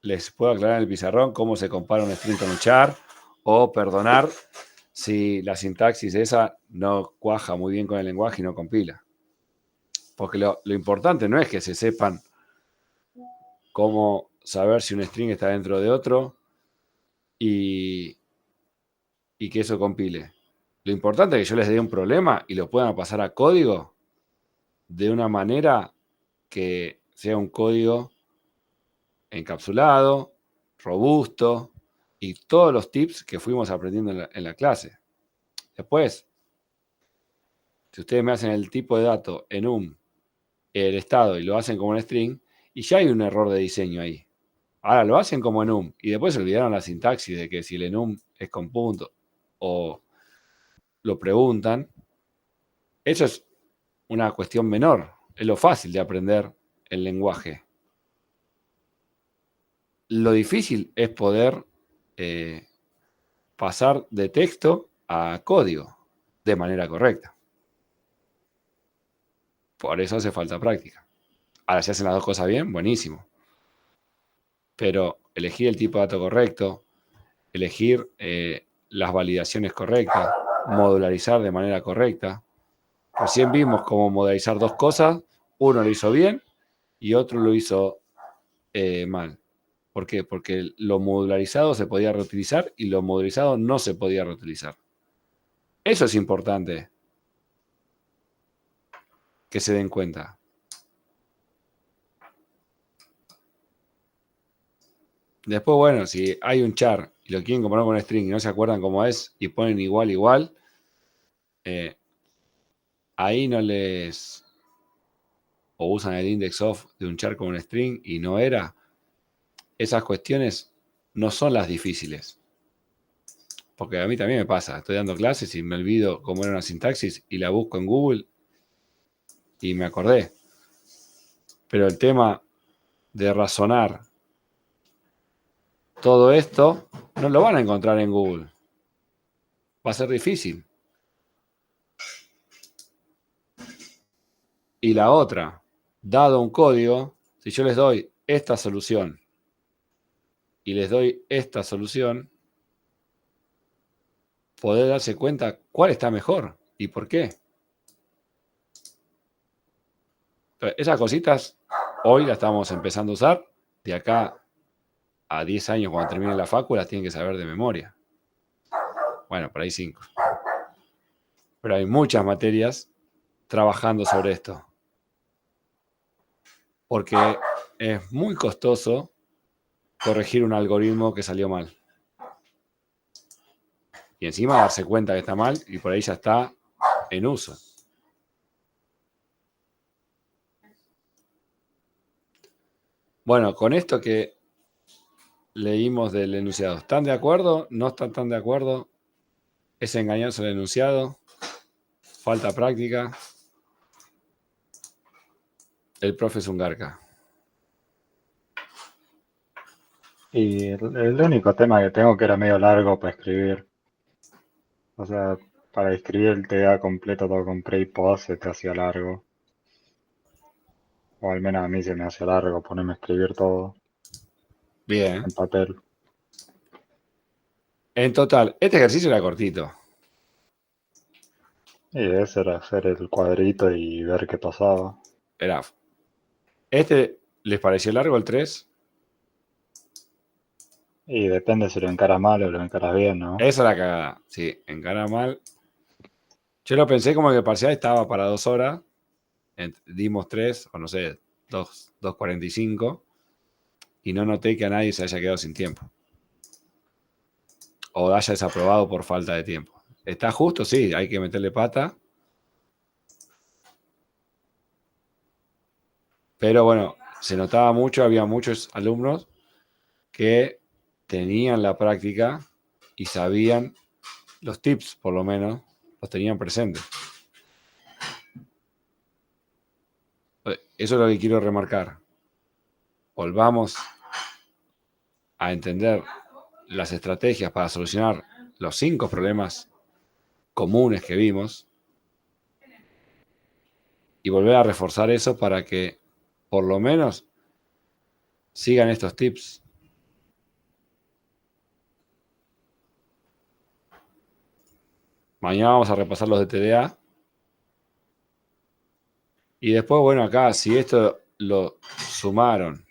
les puedo aclarar en el pizarrón cómo se compara un string con un char o perdonar si la sintaxis esa no cuaja muy bien con el lenguaje y no compila. Porque lo importante no es que se sepan cómo saber si un string está dentro de otro y que eso compile. Lo importante es que yo les dé un problema y lo puedan pasar a código de una manera que sea un código encapsulado, robusto y todos los tips que fuimos aprendiendo en la clase. Después, si ustedes me hacen el tipo de dato en el estado y lo hacen como un string, y ya hay un error de diseño ahí. Ahora lo hacen como enum y después se olvidaron la sintaxis de que si el enum es con punto o lo preguntan, eso es una cuestión menor. Es lo fácil de aprender el lenguaje. Lo difícil es poder pasar de texto a código de manera correcta. Por eso hace falta práctica. Ahora, si hacen las dos cosas bien, buenísimo. Pero elegir el tipo de dato correcto, elegir las validaciones correctas, modularizar de manera correcta. Recién vimos cómo modularizar dos cosas. Uno lo hizo bien y otro lo hizo mal. ¿Por qué? Porque lo modularizado se podía reutilizar y lo modularizado no se podía reutilizar. Eso es importante que se den cuenta. Después, bueno, si hay un char y lo quieren comparar con un string y no se acuerdan cómo es y ponen igual, ahí no les... o usan el index of de un char con un string y no era. Esas cuestiones no son las difíciles. Porque a mí también me pasa. Estoy dando clases y me olvido cómo era una sintaxis y la busco en Google y me acordé. Pero el tema de razonar todo esto no lo van a encontrar en Google. Va a ser difícil. Y la otra, dado un código, si yo les doy esta solución y les doy esta solución, poder darse cuenta cuál está mejor y por qué. Entonces, esas cositas hoy las estamos empezando a usar. De acá a 10 años, cuando termine la facu, las tienen que saber de memoria. Bueno, por ahí 5. Pero hay muchas materias trabajando sobre esto. Porque es muy costoso corregir un algoritmo que salió mal. Y encima darse cuenta que está mal y por ahí ya está en uso. Bueno, con esto que leímos del enunciado, ¿están de acuerdo? ¿No están tan de acuerdo? ¿Es engañoso el enunciado? ¿Falta práctica? El profe es un garca. Y el único tema que tengo que era medio largo para escribir. O sea, para escribir el TDA completo todo con pre y post se te hacía largo. O al menos a mí se me hacía largo ponerme a escribir todo Bien. en papel. En total, este ejercicio era cortito. Y ese era hacer el cuadrito y ver qué pasaba. Era. ¿Este les pareció largo el 3? Y depende si lo encaras mal o lo encaras bien, ¿no? Esa es la cagada. Sí, encara mal. Yo lo pensé como que el parcial estaba para 2 horas. Dimos 3, o no sé, 2:45. Y no noté que a nadie se haya quedado sin tiempo. O haya desaprobado por falta de tiempo. ¿Está justo? Sí, hay que meterle pata. Pero bueno, se notaba mucho, había muchos alumnos que tenían la práctica y sabían los tips, por lo menos, los tenían presentes. Eso es lo que quiero remarcar. Volvamos a entender las estrategias para solucionar los 5 problemas comunes que vimos y volver a reforzar eso para que por lo menos sigan estos tips. Mañana vamos a repasar los de TDA. Y después, bueno, acá, si esto lo sumaron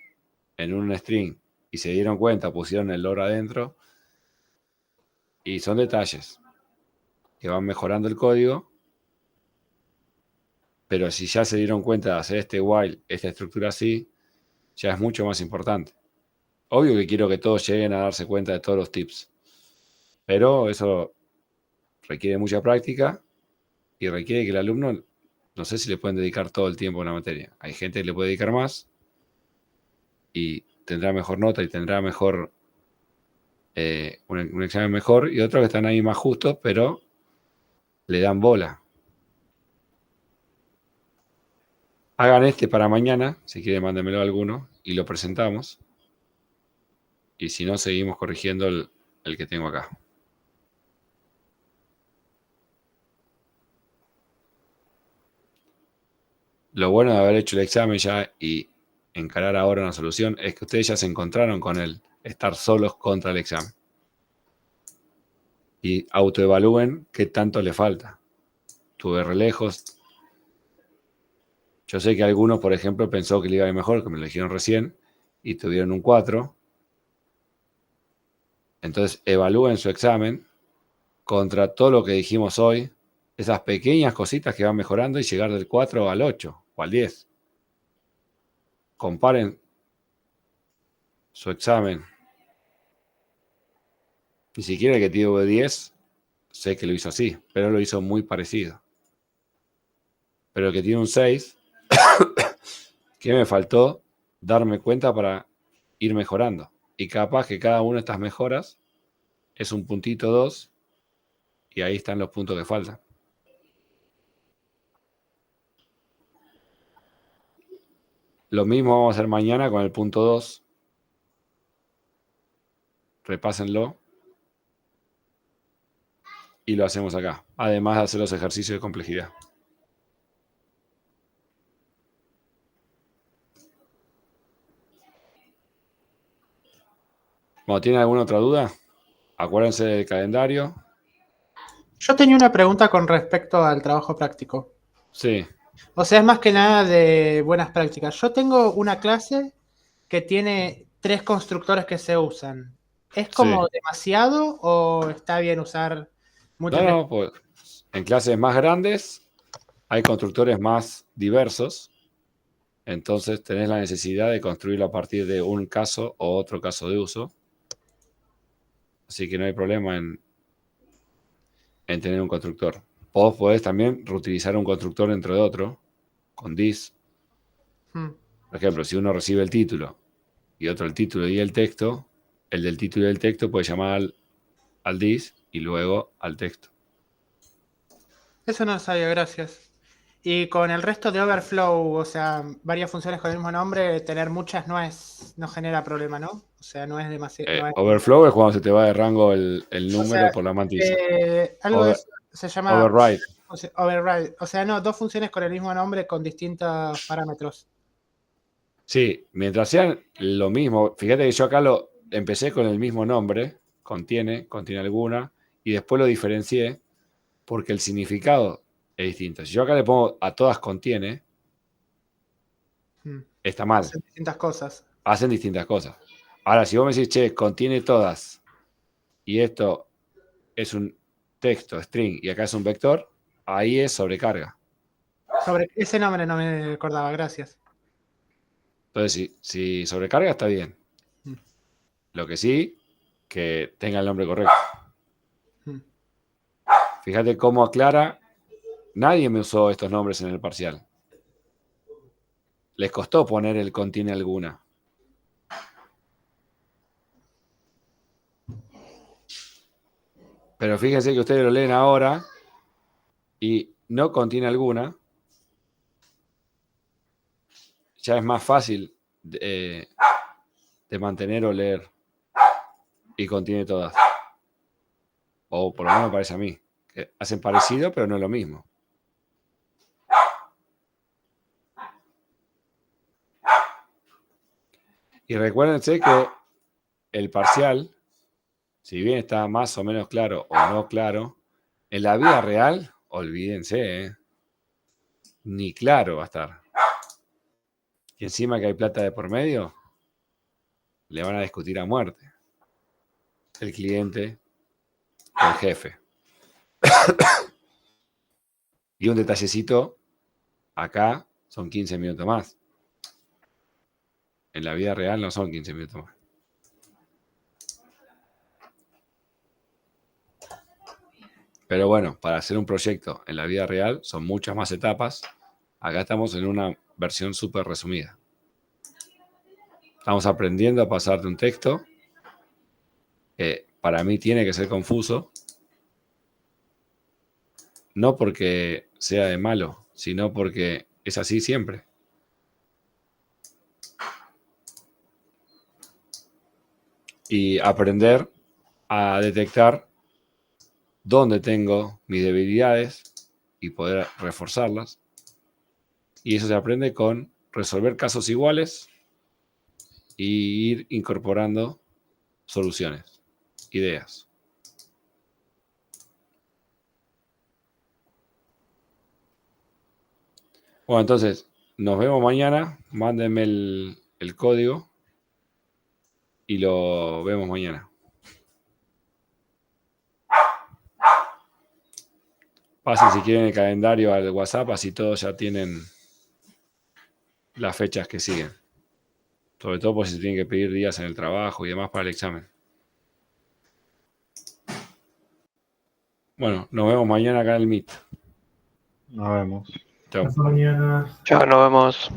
en un string y se dieron cuenta, pusieron el lore adentro, y son detalles que van mejorando el código, pero si ya se dieron cuenta de hacer este while, esta estructura así, ya es mucho más importante. Obvio que quiero que todos lleguen a darse cuenta de todos los tips, pero eso requiere mucha práctica y requiere que el alumno, no sé si le pueden dedicar todo el tiempo a una materia. Hay gente que le puede dedicar más y tendrá mejor nota y tendrá mejor un examen mejor, y otros que están ahí más justos, pero le dan bola. Hagan este para mañana, si quieren mándenmelo a alguno y lo presentamos. Y si no, seguimos corrigiendo el que tengo acá. Lo bueno de haber hecho el examen ya y encarar ahora una solución es que ustedes ya se encontraron con el estar solos contra el examen. Y autoevalúen qué tanto le falta. Tuve re lejos. Yo sé que algunos, por ejemplo, pensó que le iba a ir mejor, que me lo dijeron recién, y tuvieron un 4. Entonces, evalúen su examen contra todo lo que dijimos hoy, esas pequeñas cositas que van mejorando y llegar del 4 al 8 o al 10. Comparen su examen. Ni siquiera el que tuvo de 10, sé que lo hizo así, pero lo hizo muy parecido. Pero el que tiene un 6, que me faltó darme cuenta para ir mejorando. Y capaz que cada una de estas mejoras es un puntito 2 y ahí están los puntos que faltan. Lo mismo vamos a hacer mañana con el punto 2. Repásenlo. Y lo hacemos acá. Además de hacer los ejercicios de complejidad. Bueno, ¿tienen alguna otra duda? Acuérdense del calendario. Yo tenía una pregunta con respecto al trabajo práctico. Sí. O sea, es más que nada de buenas prácticas. Yo tengo una clase que tiene 3 constructores que se usan. ¿Es como Sí. demasiado o está bien usar muchas? No, pues en clases más grandes hay constructores más diversos. Entonces tenés la necesidad de construirlo a partir de un caso o otro caso de uso. Así que no hay problema en tener un constructor. Vos podés también reutilizar un constructor dentro de otro, con this. Por ejemplo, si uno recibe el título y otro el título y el texto, el del título y el texto puede llamar al this y luego al texto. Eso no lo sabía, gracias. Y con el resto de Overflow, o sea, varias funciones con el mismo nombre, tener muchas no genera problema, ¿no? O sea, no es demasiado. Overflow es cuando se te va de rango el número por la mantilla. Algo de eso se llama override. override. O sea, no, 2 funciones con el mismo nombre con distintos parámetros. Sí, mientras sean lo mismo. Fíjate que yo acá lo empecé con el mismo nombre, contiene alguna, y después lo diferencié porque el significado es distinto. Si yo acá le pongo a todas contiene, está mal. Hacen distintas cosas. Hacen distintas cosas. Ahora, si vos me decís, che, contiene todas, y esto es un texto, string, y acá es un vector, ahí es sobrecarga. Sobre ese nombre no me acordaba, gracias. Entonces, si sobrecarga, está bien. Lo que sí, que tenga el nombre correcto. Fíjate cómo aclara. Nadie me usó estos nombres en el parcial. Les costó poner el contiene alguna. Pero fíjense que ustedes lo leen ahora y no contiene alguna. Ya es más fácil de mantener o leer. Y contiene todas. O por lo menos me parece a mí. Que hacen parecido, pero no es lo mismo. Y recuérdense que el parcial, si bien está más o menos claro o no claro, En la vida real, olvídense, ni claro va a estar. Y encima que hay plata de por medio, le van a discutir a muerte. El cliente, el jefe. Y un detallecito, acá son 15 minutos más. En la vida real no son 15 minutos más. Pero bueno, para hacer un proyecto en la vida real son muchas más etapas. Acá estamos en una versión súper resumida. Estamos aprendiendo a pasar de un texto que para mí tiene que ser confuso, no porque sea de malo, sino porque es así siempre. Y aprender a detectar dónde tengo mis debilidades y poder reforzarlas. Y eso se aprende con resolver casos iguales y ir incorporando soluciones, ideas. Bueno, entonces, nos vemos mañana. Mándenme el código y lo vemos mañana. Pasen si quieren el calendario al WhatsApp, así todos ya tienen las fechas que siguen. Sobre todo por si se tienen que pedir días en el trabajo y demás para el examen. Bueno, nos vemos mañana acá en el Meet. Nos vemos. Chao. Hasta mañana. Chao, nos vemos.